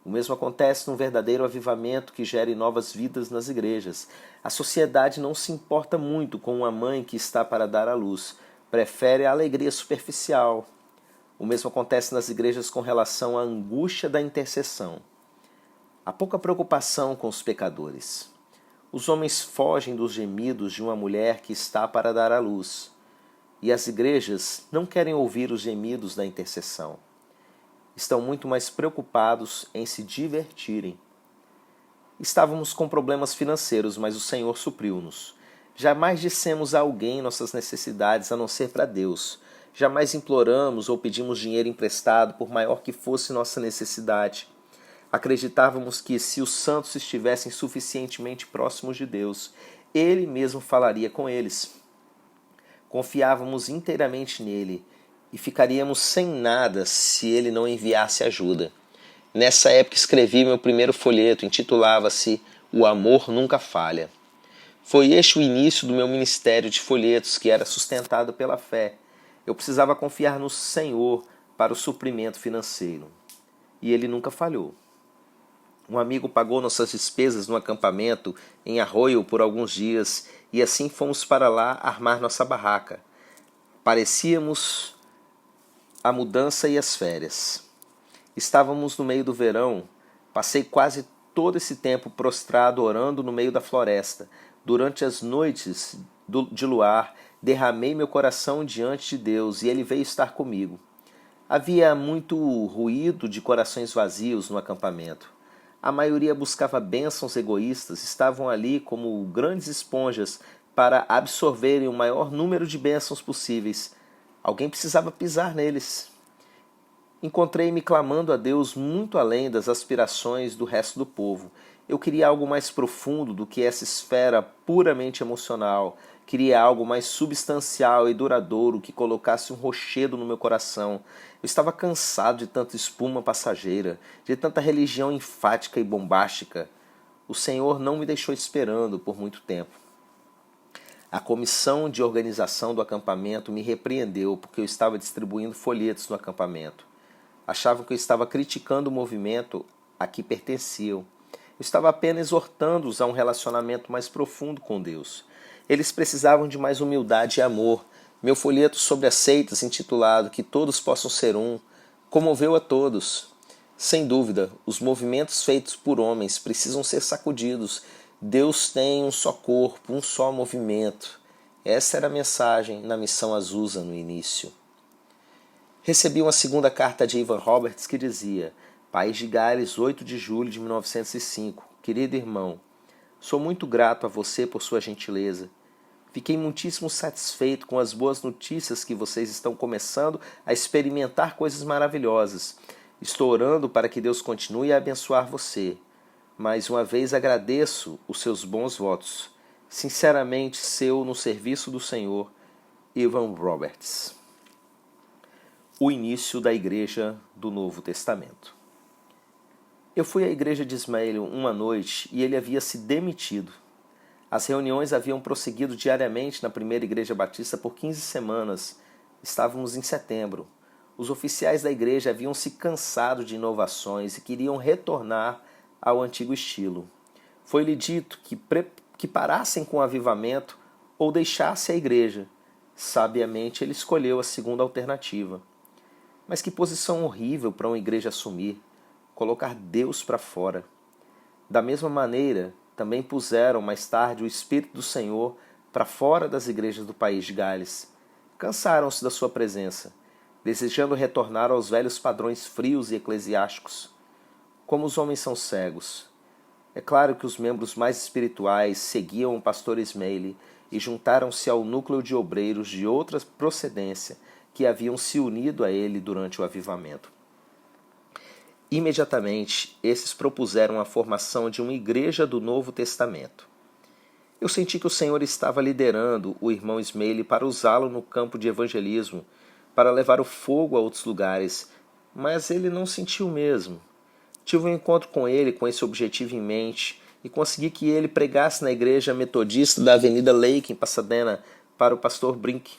O mesmo acontece num verdadeiro avivamento que gere novas vidas nas igrejas. A sociedade não se importa muito com uma mãe que está para dar à luz. Prefere a alegria superficial. O mesmo acontece nas igrejas com relação à angústia da intercessão. Há pouca preocupação com os pecadores. Os homens fogem dos gemidos de uma mulher que está para dar à luz. E as igrejas não querem ouvir os gemidos da intercessão. Estão muito mais preocupados em se divertirem. Estávamos com problemas financeiros, mas o Senhor supriu-nos. Jamais dissemos a alguém nossas necessidades a não ser para Deus. Jamais imploramos ou pedimos dinheiro emprestado, por maior que fosse nossa necessidade. Acreditávamos que, se os santos estivessem suficientemente próximos de Deus, Ele mesmo falaria com eles. Confiávamos inteiramente nele e ficaríamos sem nada se ele não enviasse ajuda. Nessa época escrevi meu primeiro folheto, intitulava-se O Amor Nunca Falha. Foi este o início do meu ministério de folhetos, que era sustentado pela fé. Eu precisava confiar no Senhor para o suprimento financeiro. E ele nunca falhou. Um amigo pagou nossas despesas no acampamento em Arroio por alguns dias e assim fomos para lá armar nossa barraca. Parecíamos a mudança e as férias. Estávamos no meio do verão. Passei quase todo esse tempo prostrado orando no meio da floresta. Durante as noites de luar, derramei meu coração diante de Deus e Ele veio estar comigo. Havia muito ruído de corações vazios no acampamento. A maioria buscava bênçãos egoístas, estavam ali como grandes esponjas para absorverem o maior número de bênçãos possíveis. Alguém precisava pisar neles. Encontrei-me clamando a Deus muito além das aspirações do resto do povo. Eu queria algo mais profundo do que essa esfera puramente emocional. Queria algo mais substancial e duradouro que colocasse um rochedo no meu coração. Eu estava cansado de tanta espuma passageira, de tanta religião enfática e bombástica. O Senhor não me deixou esperando por muito tempo. A comissão de organização do acampamento me repreendeu porque eu estava distribuindo folhetos no acampamento. Achavam que eu estava criticando o movimento a que pertenciam. Eu estava apenas exortando-os a um relacionamento mais profundo com Deus. Eles precisavam de mais humildade e amor. Meu folheto sobre as seitas, intitulado Que Todos Possam Ser Um, comoveu a todos. Sem dúvida, os movimentos feitos por homens precisam ser sacudidos. Deus tem um só corpo, um só movimento. Essa era a mensagem na missão Azusa no início. Recebi uma segunda carta de Evan Roberts que dizia: País de Gales, 8 de julho de 1905. Querido irmão, sou muito grato a você por sua gentileza. Fiquei muitíssimo satisfeito com as boas notícias que vocês estão começando a experimentar coisas maravilhosas. Estou orando para que Deus continue a abençoar você. Mais uma vez agradeço os seus bons votos. Sinceramente seu no serviço do Senhor, Evan Roberts. O início da Igreja do Novo Testamento. Eu fui à igreja de Ismael uma noite e ele havia se demitido. As reuniões haviam prosseguido diariamente na primeira igreja batista por 15 semanas. Estávamos em setembro. Os oficiais da igreja haviam se cansado de inovações e queriam retornar ao antigo estilo. Foi-lhe dito que parassem com o avivamento ou deixasse a igreja. Sabiamente ele escolheu a segunda alternativa. Mas que posição horrível para uma igreja assumir, colocar Deus para fora. Da mesma maneira, também puseram mais tarde o Espírito do Senhor para fora das igrejas do país de Gales. Cansaram-se da sua presença, desejando retornar aos velhos padrões frios e eclesiásticos. Como os homens são cegos. É claro que os membros mais espirituais seguiam o pastor Ismaili e juntaram-se ao núcleo de obreiros de outra procedência que haviam se unido a ele durante o avivamento. Imediatamente, esses propuseram a formação de uma igreja do Novo Testamento. Eu senti que o Senhor estava liderando o irmão Ismaili para usá-lo no campo de evangelismo, para levar o fogo a outros lugares, mas ele não sentiu mesmo. Tive um encontro com ele com esse objetivo em mente e consegui que ele pregasse na igreja metodista da Avenida Lake, em Pasadena, para o pastor Brink.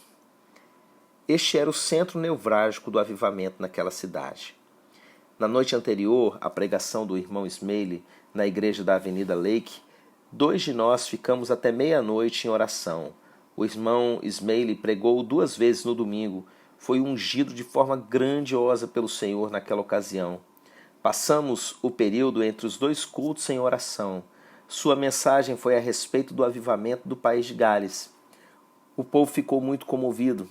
Este era o centro nevrálgico do avivamento naquela cidade. Na noite anterior à pregação do irmão Ismaili na igreja da Avenida Lake, 2 de nós ficamos até meia-noite em oração. O irmão Ismaili pregou 2 vezes no domingo. Foi ungido de forma grandiosa pelo Senhor naquela ocasião. Passamos o período entre os 2 cultos em oração. Sua mensagem foi a respeito do avivamento do país de Gales. O povo ficou muito comovido.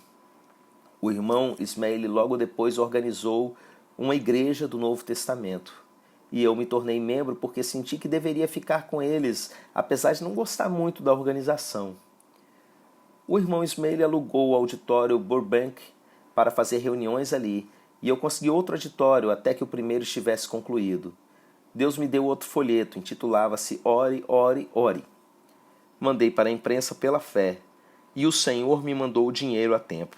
O irmão Ismaili logo depois organizou uma igreja do Novo Testamento. E eu me tornei membro porque senti que deveria ficar com eles, apesar de não gostar muito da organização. O irmão Ismaili alugou o auditório Burbank para fazer reuniões ali, e eu consegui outro auditório até que o primeiro estivesse concluído. Deus me deu outro folheto, intitulava-se Ore, Ore, Ore. Mandei para a imprensa pela fé, e o Senhor me mandou o dinheiro a tempo.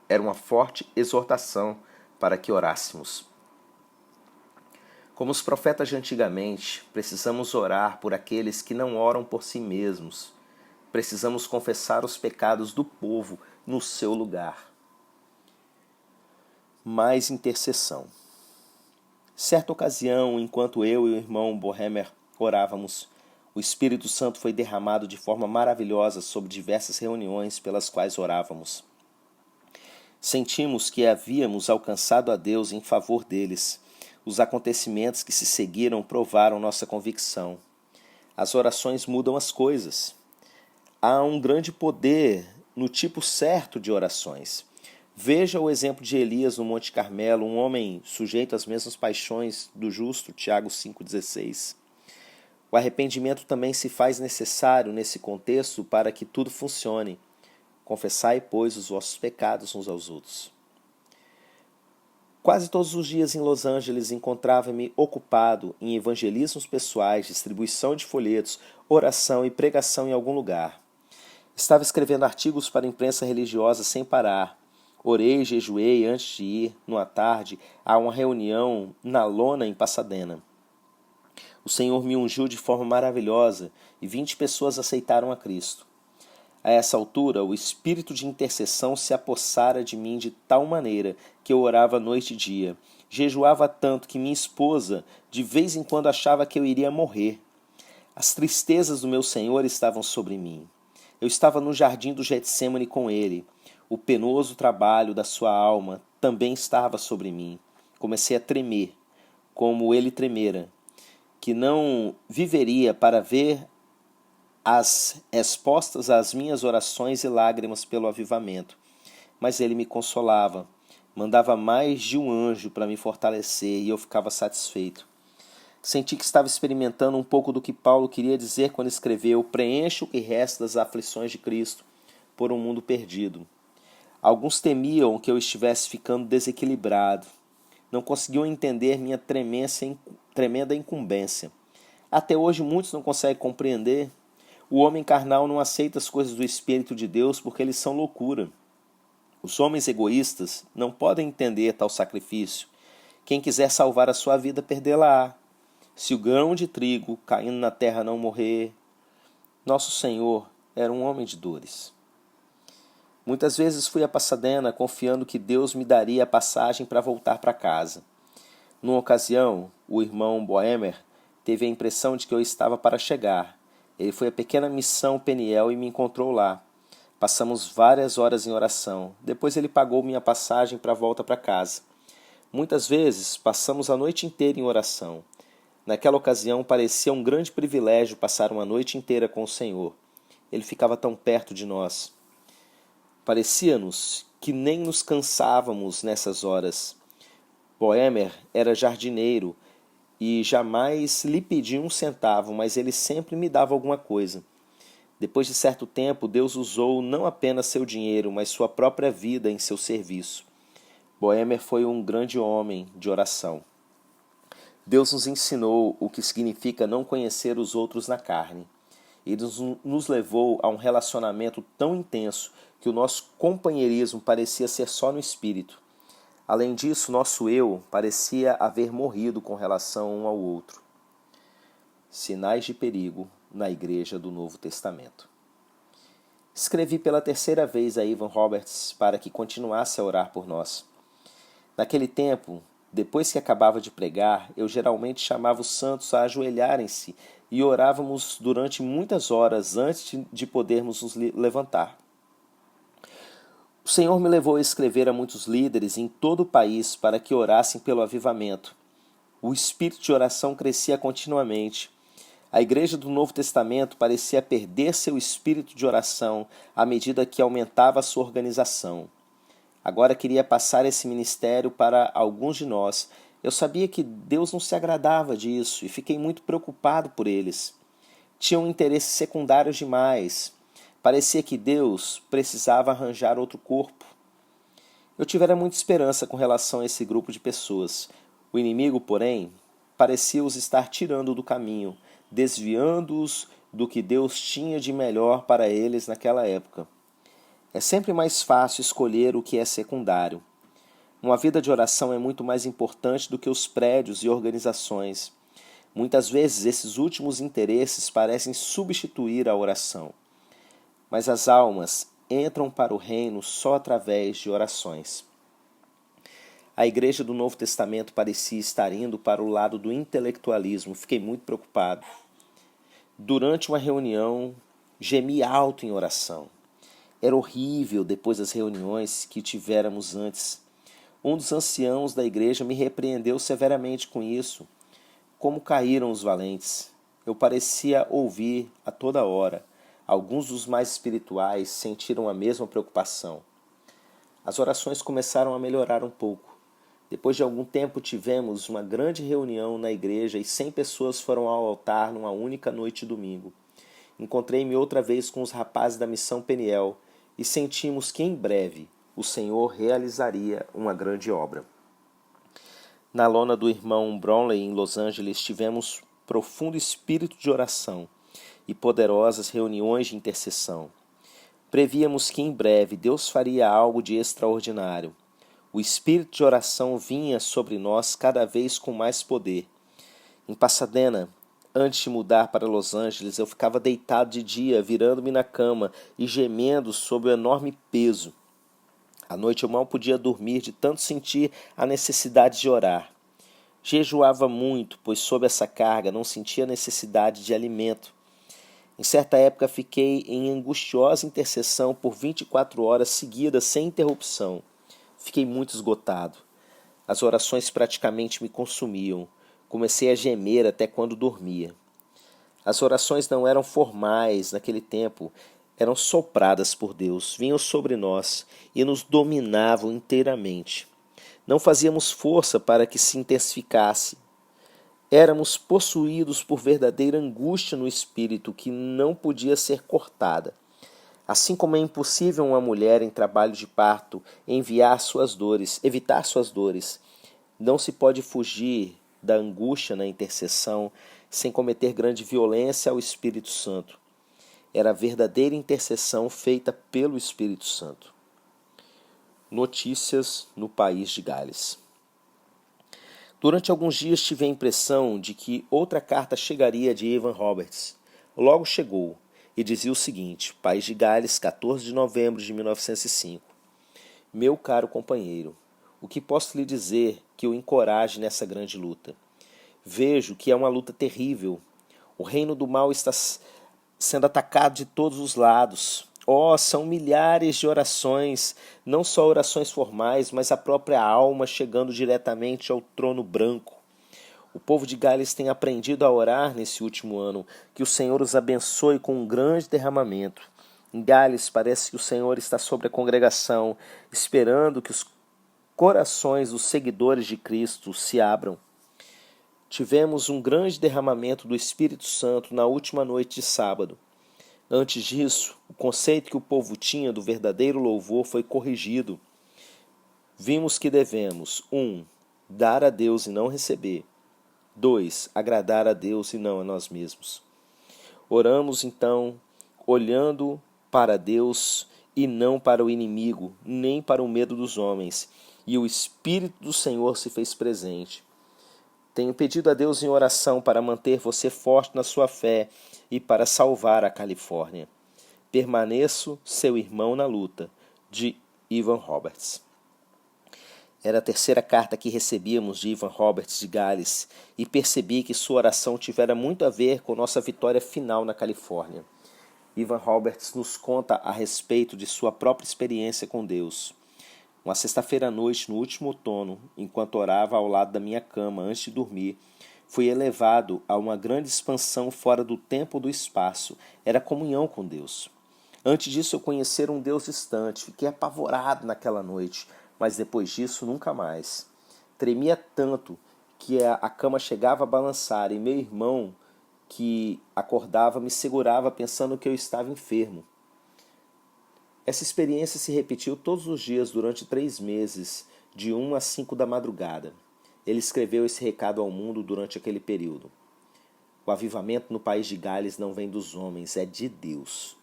Era uma forte exortação para que orássemos. Como os profetas de antigamente, precisamos orar por aqueles que não oram por si mesmos. Precisamos confessar os pecados do povo no seu lugar. Mais intercessão. Certa ocasião, enquanto eu e o irmão Bohemer orávamos, o Espírito Santo foi derramado de forma maravilhosa sobre diversas reuniões pelas quais orávamos. Sentimos que havíamos alcançado a Deus em favor deles. Os acontecimentos que se seguiram provaram nossa convicção. As orações mudam as coisas. Há um grande poder no tipo certo de orações. Veja o exemplo de Elias no Monte Carmelo, um homem sujeito às mesmas paixões do justo, Tiago 5,16. O arrependimento também se faz necessário nesse contexto para que tudo funcione. Confessai, pois, os vossos pecados uns aos outros. Quase todos os dias em Los Angeles encontrava-me ocupado em evangelismos pessoais, distribuição de folhetos, oração e pregação em algum lugar. Estava escrevendo artigos para a imprensa religiosa sem parar. Orei e jejuei antes de ir, numa tarde, a uma reunião na lona em Pasadena. O Senhor me ungiu de forma maravilhosa e 20 pessoas aceitaram a Cristo. A essa altura, o espírito de intercessão se apossara de mim de tal maneira que eu orava noite e dia. Jejuava tanto que minha esposa de vez em quando achava que eu iria morrer. As tristezas do meu Senhor estavam sobre mim. Eu estava no jardim do Getsêmani com ele. O penoso trabalho da sua alma também estava sobre mim. Comecei a tremer, como ele tremera, que não viveria para ver as respostas às minhas orações e lágrimas pelo avivamento. Mas ele me consolava, mandava mais de um anjo para me fortalecer e eu ficava satisfeito. Senti que estava experimentando um pouco do que Paulo queria dizer quando escreveu: preencha o que resta das aflições de Cristo por um mundo perdido. Alguns temiam que eu estivesse ficando desequilibrado. Não conseguiam entender minha tremenda incumbência. Até hoje muitos não conseguem compreender. O homem carnal não aceita as coisas do Espírito de Deus porque eles são loucura. Os homens egoístas não podem entender tal sacrifício. Quem quiser salvar a sua vida, perdê-la-á. Se o grão de trigo caindo na terra não morrer. Nosso Senhor era um homem de dores. Muitas vezes fui a Pasadena confiando que Deus me daria a passagem para voltar para casa. Numa ocasião, o irmão Boehmer teve a impressão de que eu estava para chegar. Ele foi à pequena missão Peniel e me encontrou lá. Passamos várias horas em oração. Depois ele pagou minha passagem para a volta para casa. Muitas vezes passamos a noite inteira em oração. Naquela ocasião parecia um grande privilégio passar uma noite inteira com o Senhor. Ele ficava tão perto de nós. Parecia-nos que nem nos cansávamos nessas horas. Boehmer era jardineiro e jamais lhe pedi um centavo, mas ele sempre me dava alguma coisa. Depois de certo tempo, Deus usou não apenas seu dinheiro, mas sua própria vida em seu serviço. Boehmer foi um grande homem de oração. Deus nos ensinou o que significa não conhecer os outros na carne. Ele nos levou a um relacionamento tão intenso que o nosso companheirismo parecia ser só no espírito. Além disso, nosso eu parecia haver morrido com relação um ao outro. Sinais de perigo na Igreja do Novo Testamento. Escrevi pela terceira vez a Evan Roberts para que continuasse a orar por nós. Naquele tempo, depois que acabava de pregar, eu geralmente chamava os santos a ajoelharem-se e orávamos durante muitas horas antes de podermos nos levantar. O Senhor me levou a escrever a muitos líderes em todo o país para que orassem pelo avivamento. O espírito de oração crescia continuamente. A Igreja do Novo Testamento parecia perder seu espírito de oração à medida que aumentava a sua organização. Agora queria passar esse ministério para alguns de nós. Eu sabia que Deus não se agradava disso e fiquei muito preocupado por eles. Tinham interesses secundários demais. Parecia que Deus precisava arranjar outro corpo. Eu tivera muita esperança com relação a esse grupo de pessoas. O inimigo, porém, parecia os estar tirando do caminho, desviando-os do que Deus tinha de melhor para eles naquela época. É sempre mais fácil escolher o que é secundário. Uma vida de oração é muito mais importante do que os prédios e organizações. Muitas vezes esses últimos interesses parecem substituir a oração. Mas as almas entram para o reino só através de orações. A Igreja do Novo Testamento parecia estar indo para o lado do intelectualismo. Fiquei muito preocupado. Durante uma reunião, gemi alto em oração. Era horrível depois das reuniões que tivéramos antes. Um dos anciãos da igreja me repreendeu severamente com isso. Como caíram os valentes. Eu parecia ouvir a toda hora. Alguns dos mais espirituais sentiram a mesma preocupação. As orações começaram a melhorar um pouco. Depois de algum tempo tivemos uma grande reunião na igreja e 100 pessoas foram ao altar numa única noite de domingo. Encontrei-me outra vez com os rapazes da missão Peniel e sentimos que em breve o Senhor realizaria uma grande obra. Na lona do irmão Brownlee, em Los Angeles, tivemos profundo espírito de oração e poderosas reuniões de intercessão. Prevíamos que em breve Deus faria algo de extraordinário. O espírito de oração vinha sobre nós cada vez com mais poder. Em Pasadena, antes de mudar para Los Angeles, eu ficava deitado de dia, virando-me na cama e gemendo sob o enorme peso. À noite eu mal podia dormir de tanto sentir a necessidade de orar. Jejuava muito, pois sob essa carga não sentia necessidade de alimento. Em certa época fiquei em angustiosa intercessão por 24 horas seguidas sem interrupção. Fiquei muito esgotado. As orações praticamente me consumiam. Comecei a gemer até quando dormia. As orações não eram formais naquele tempo, eram sopradas por Deus, vinham sobre nós e nos dominavam inteiramente. Não fazíamos força para que se intensificasse. Éramos possuídos por verdadeira angústia no espírito que não podia ser cortada. Assim como é impossível uma mulher em trabalho de parto evitar suas dores, não se pode fugir da angústia na intercessão sem cometer grande violência ao Espírito Santo. Era a verdadeira intercessão feita pelo Espírito Santo. Notícias no país de Gales. Durante alguns dias tive a impressão de que outra carta chegaria de Evan Roberts. Logo chegou. e dizia o seguinte: País de Gales, 14 de novembro de 1905. Meu caro companheiro, o que posso lhe dizer que o encoraje nessa grande luta? Vejo que é uma luta terrível. O reino do mal está sendo atacado de todos os lados. Oh, são milhares de orações, não só orações formais, mas a própria alma chegando diretamente ao trono branco. O povo de Gales tem aprendido a orar nesse último ano. Que o Senhor os abençoe com um grande derramamento. Em Gales parece que o Senhor está sobre a congregação, esperando que os corações dos seguidores de Cristo se abram. Tivemos um grande derramamento do Espírito Santo na última noite de sábado. Antes disso, o conceito que o povo tinha do verdadeiro louvor foi corrigido. Vimos que devemos 1. Dar a Deus e não receber. 2. Agradar a Deus e não a nós mesmos. Oramos então, olhando para Deus e não para o inimigo, nem para o medo dos homens. E o Espírito do Senhor se fez presente. Tenho pedido a Deus em oração para manter você forte na sua fé e para salvar a Califórnia. Permaneço seu irmão na luta, de Evan Roberts. Era a terceira carta que recebíamos de Evan Roberts de Gales e percebi que sua oração tivera muito a ver com nossa vitória final na Califórnia. Evan Roberts nos conta a respeito de sua própria experiência com Deus. Uma sexta-feira à noite, no último outono, enquanto orava ao lado da minha cama antes de dormir, fui elevado a uma grande expansão fora do tempo e do espaço. Era comunhão com Deus. Antes disso eu conhecera um Deus distante. Fiquei apavorado naquela noite, mas depois disso nunca mais. Tremia tanto que a cama chegava a balançar e meu irmão, que acordava, me segurava pensando que eu estava enfermo. Essa experiência se repetiu todos os dias durante 3 meses, de 1 às 5 da madrugada. Ele escreveu esse recado ao mundo durante aquele período. O avivamento no país de Gales não vem dos homens, é de Deus.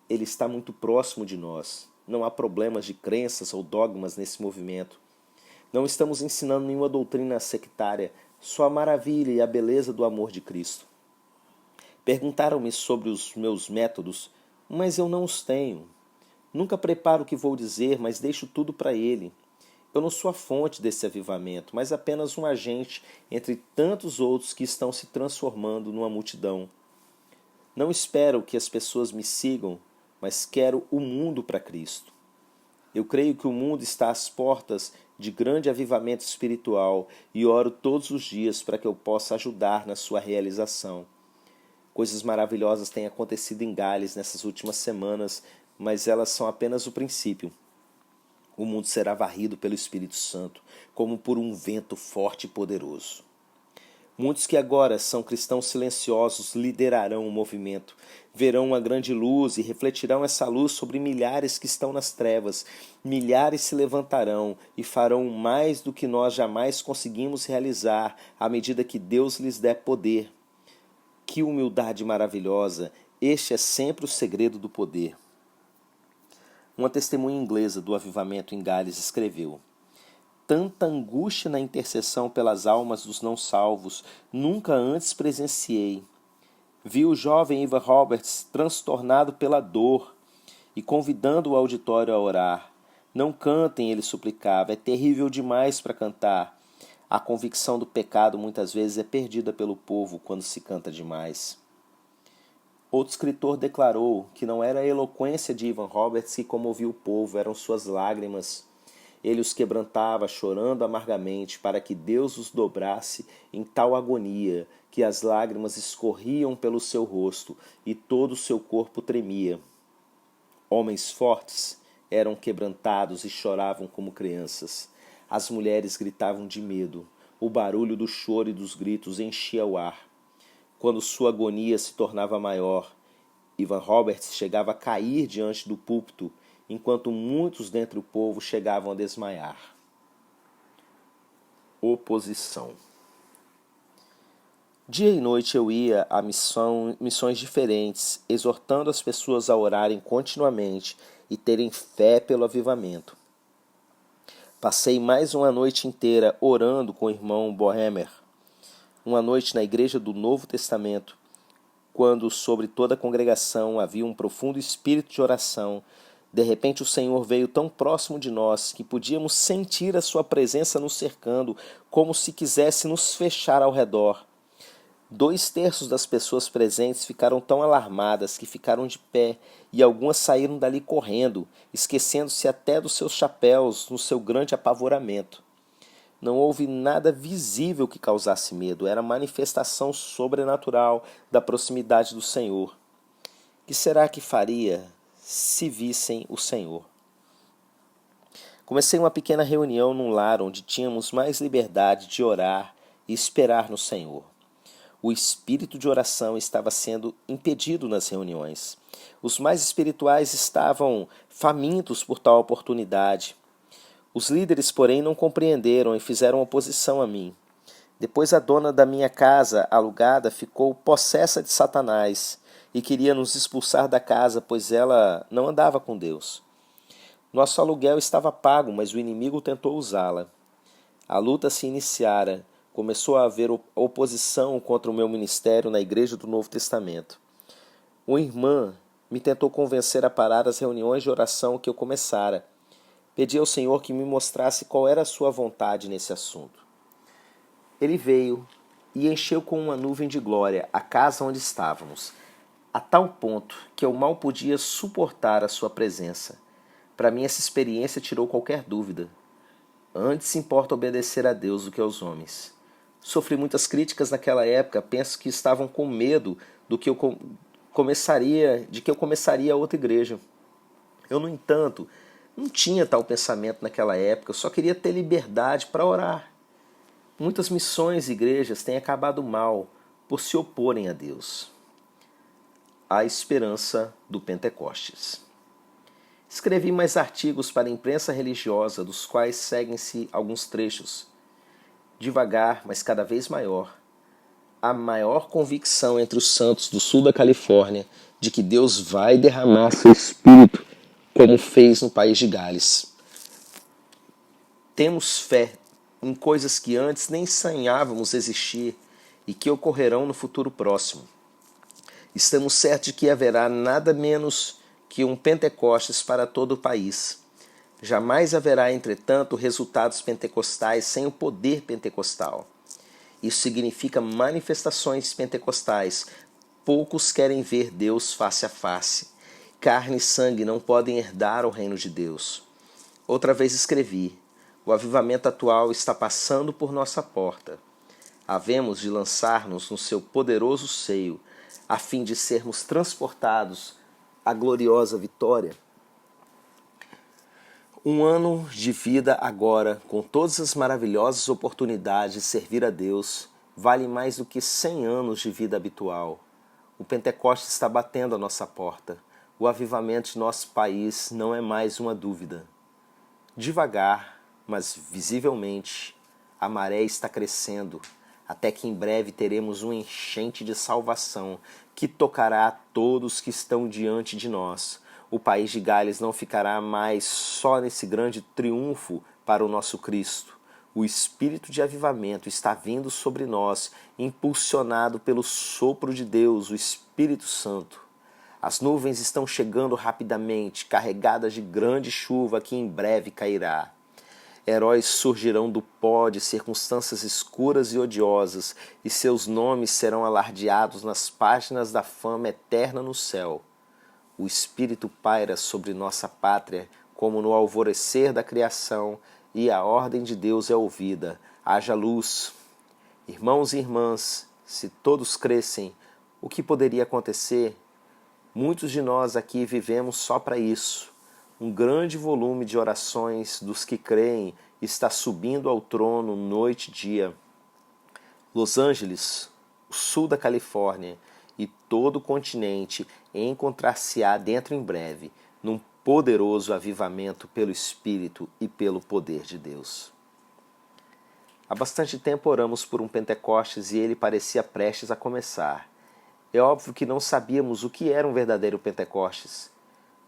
Ele está muito próximo de nós. Não há problemas de crenças ou dogmas nesse movimento. Não estamos ensinando nenhuma doutrina sectária, só a maravilha e a beleza do amor de Cristo. Perguntaram-me sobre os meus métodos, mas eu não os tenho. Nunca preparo o que vou dizer, mas deixo tudo para Ele. Eu não sou a fonte desse avivamento, mas apenas um agente entre tantos outros que estão se transformando numa multidão. Não espero que as pessoas me sigam, mas quero o mundo para Cristo. Eu creio que o mundo está às portas de grande avivamento espiritual e oro todos os dias para que eu possa ajudar na sua realização. Coisas maravilhosas têm acontecido em Gales nessas últimas semanas, mas elas são apenas o princípio. O mundo será varrido pelo Espírito Santo, como por um vento forte e poderoso. Muitos que agora são cristãos silenciosos liderarão o movimento, verão uma grande luz e refletirão essa luz sobre milhares que estão nas trevas. Milhares se levantarão e farão mais do que nós jamais conseguimos realizar à medida que Deus lhes der poder. Que humildade maravilhosa! Este é sempre o segredo do poder. Uma testemunha inglesa do avivamento em Gales escreveu: Tanta angústia na intercessão pelas almas dos não salvos nunca antes presenciei. Vi o jovem Evan Roberts transtornado pela dor e convidando o auditório a orar. Não cantem, ele suplicava, é terrível demais para cantar. A convicção do pecado muitas vezes é perdida pelo povo quando se canta demais. Outro escritor declarou que não era a eloquência de Evan Roberts que comovia o povo, eram suas lágrimas. Ele os quebrantava, chorando amargamente, para que Deus os dobrasse em tal agonia que as lágrimas escorriam pelo seu rosto e todo o seu corpo tremia. Homens fortes eram quebrantados e choravam como crianças. As mulheres gritavam de medo. O barulho do choro e dos gritos enchia o ar. Quando sua agonia se tornava maior, Evan Roberts chegava a cair diante do púlpito, enquanto muitos dentre o povo chegavam a desmaiar. Oposição. Dia e noite eu ia a missões diferentes, exortando as pessoas a orarem continuamente e terem fé pelo avivamento. Passei mais uma noite inteira orando com o irmão Bohemer, uma noite na igreja do Novo Testamento, quando sobre toda a congregação havia um profundo espírito de oração, de repente o Senhor veio tão próximo de nós que podíamos sentir a sua presença nos cercando, como se quisesse nos fechar ao redor. 2/3 das pessoas presentes ficaram tão alarmadas que ficaram de pé e algumas saíram dali correndo, esquecendo-se até dos seus chapéus no seu grande apavoramento. Não houve nada visível que causasse medo, era manifestação sobrenatural da proximidade do Senhor. Que será que faria se vissem o Senhor? Comecei uma pequena reunião num lar onde tínhamos mais liberdade de orar e esperar no Senhor. O espírito de oração estava sendo impedido nas reuniões. Os mais espirituais estavam famintos por tal oportunidade. Os líderes, porém, não compreenderam e fizeram oposição a mim. Depois a dona da minha casa alugada ficou possessa de Satanás e queria nos expulsar da casa, pois ela não andava com Deus. Nosso aluguel estava pago, mas o inimigo tentou usá-la. A luta se iniciara. Começou a haver oposição contra o meu ministério na Igreja do Novo Testamento. Uma irmã me tentou convencer a parar as reuniões de oração que eu começara. Pedi ao Senhor que me mostrasse qual era a sua vontade nesse assunto. Ele veio e encheu com uma nuvem de glória a casa onde estávamos, a tal ponto que eu mal podia suportar a sua presença. Para mim, essa experiência tirou qualquer dúvida. Antes importa obedecer a Deus do que aos homens. Sofri muitas críticas naquela época, penso que estavam com medo de que eu começaria outra igreja. Eu, no entanto, não tinha tal pensamento naquela época, eu só queria ter liberdade para orar. Muitas missões e igrejas têm acabado mal por se oporem a Deus. A esperança do Pentecostes. Escrevi mais artigos para a imprensa religiosa, dos quais seguem-se alguns trechos. Devagar, mas cada vez maior, a maior convicção entre os santos do sul da Califórnia de que Deus vai derramar seu Espírito, como fez no país de Gales. Temos fé em coisas que antes nem sonhávamos existir e que ocorrerão no futuro próximo. Estamos certos de que haverá nada menos que um Pentecostes para todo o país. Jamais haverá, entretanto, resultados pentecostais sem o poder pentecostal. Isso significa manifestações pentecostais. Poucos querem ver Deus face a face. Carne e sangue não podem herdar o reino de Deus. Outra vez escrevi: o avivamento atual está passando por nossa porta. Havemos de lançar-nos no seu poderoso seio, a fim de sermos transportados à gloriosa vitória. Um ano de vida agora, com todas as maravilhosas oportunidades de servir a Deus, vale mais do que 100 anos de vida habitual. O Pentecostes está batendo à nossa porta. O avivamento de nosso país não é mais uma dúvida. Devagar, mas visivelmente, a maré está crescendo, até que em breve teremos uma enchente de salvação que tocará a todos que estão diante de nós. O país de Gales não ficará mais só nesse grande triunfo para o nosso Cristo. O espírito de avivamento está vindo sobre nós, impulsionado pelo sopro de Deus, o Espírito Santo. As nuvens estão chegando rapidamente, carregadas de grande chuva que em breve cairá. Heróis surgirão do pó de circunstâncias escuras e odiosas, e seus nomes serão alardeados nas páginas da fama eterna no céu. O Espírito paira sobre nossa pátria como no alvorecer da criação, e a ordem de Deus é ouvida. Haja luz. Irmãos e irmãs, se todos crescem, o que poderia acontecer? Muitos de nós aqui vivemos só para isso. Um grande volume de orações dos que creem está subindo ao trono noite e dia. Los Angeles, o sul da Califórnia e todo o continente encontrar-se-á dentro em breve, num poderoso avivamento pelo Espírito e pelo poder de Deus. Há bastante tempo oramos por um Pentecostes e ele parecia prestes a começar. É óbvio que não sabíamos o que era um verdadeiro Pentecostes.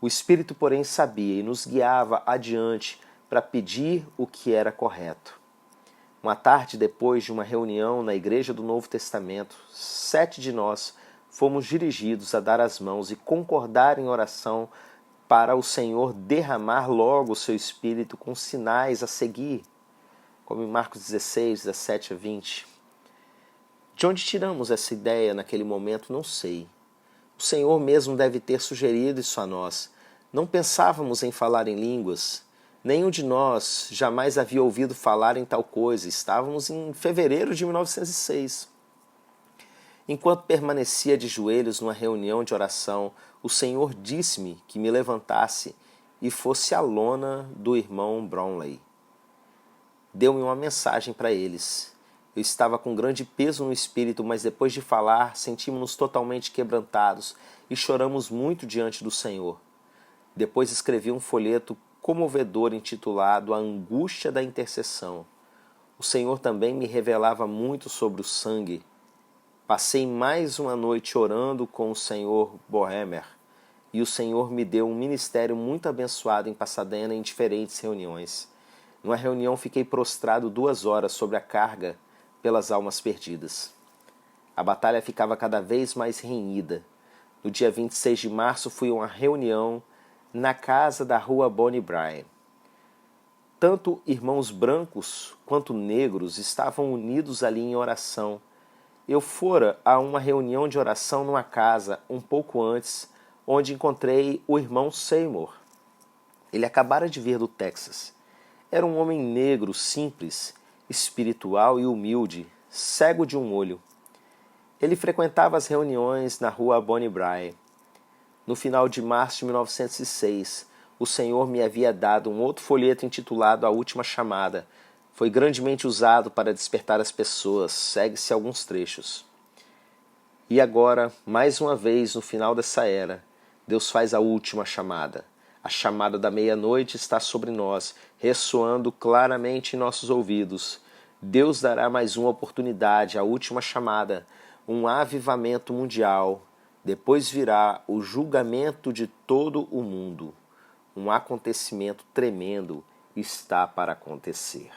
O Espírito, porém, sabia e nos guiava adiante para pedir o que era correto. Uma tarde depois de uma reunião na Igreja do Novo Testamento, 7 de nós fomos dirigidos a dar as mãos e concordar em oração para o Senhor derramar logo o seu Espírito com sinais a seguir, como em Marcos 16, 17 a 20. De onde tiramos essa ideia naquele momento, não sei. O Senhor mesmo deve ter sugerido isso a nós. Não pensávamos em falar em línguas. Nenhum de nós jamais havia ouvido falar em tal coisa. Estávamos em fevereiro de 1906. Enquanto permanecia de joelhos numa reunião de oração, o Senhor disse-me que me levantasse e fosse à lona do irmão Brownlee. Deu-me uma mensagem para eles. Eu estava com grande peso no espírito, mas depois de falar, sentimos-nos totalmente quebrantados e choramos muito diante do Senhor. Depois escrevi um folheto comovedor intitulado A Angústia da Intercessão. O Senhor também me revelava muito sobre o sangue. Passei mais uma noite orando com o Sr. Boehmer, e o Senhor me deu um ministério muito abençoado em Pasadena em diferentes reuniões. Numa reunião fiquei prostrado 2 horas sobre a carga pelas almas perdidas. A batalha ficava cada vez mais renhida. No dia 26 de março fui a uma reunião na casa da rua Bonnie Brae. Tanto irmãos brancos quanto negros estavam unidos ali em oração. Eu fora a uma reunião de oração numa casa, um pouco antes, onde encontrei o irmão Seymour. Ele acabara de vir do Texas. Era um homem negro, simples, espiritual e humilde, cego de um olho. Ele frequentava as reuniões na rua Bonnie Brae. No final de março de 1906, o Senhor me havia dado um outro folheto intitulado A Última Chamada. Foi grandemente usado para despertar as pessoas. Segue-se alguns trechos. E agora, mais uma vez, no final dessa era, Deus faz a última chamada. A chamada da meia-noite está sobre nós, ressoando claramente em nossos ouvidos. Deus dará mais uma oportunidade, a última chamada, um avivamento mundial. Depois virá o julgamento de todo o mundo. Um acontecimento tremendo está para acontecer.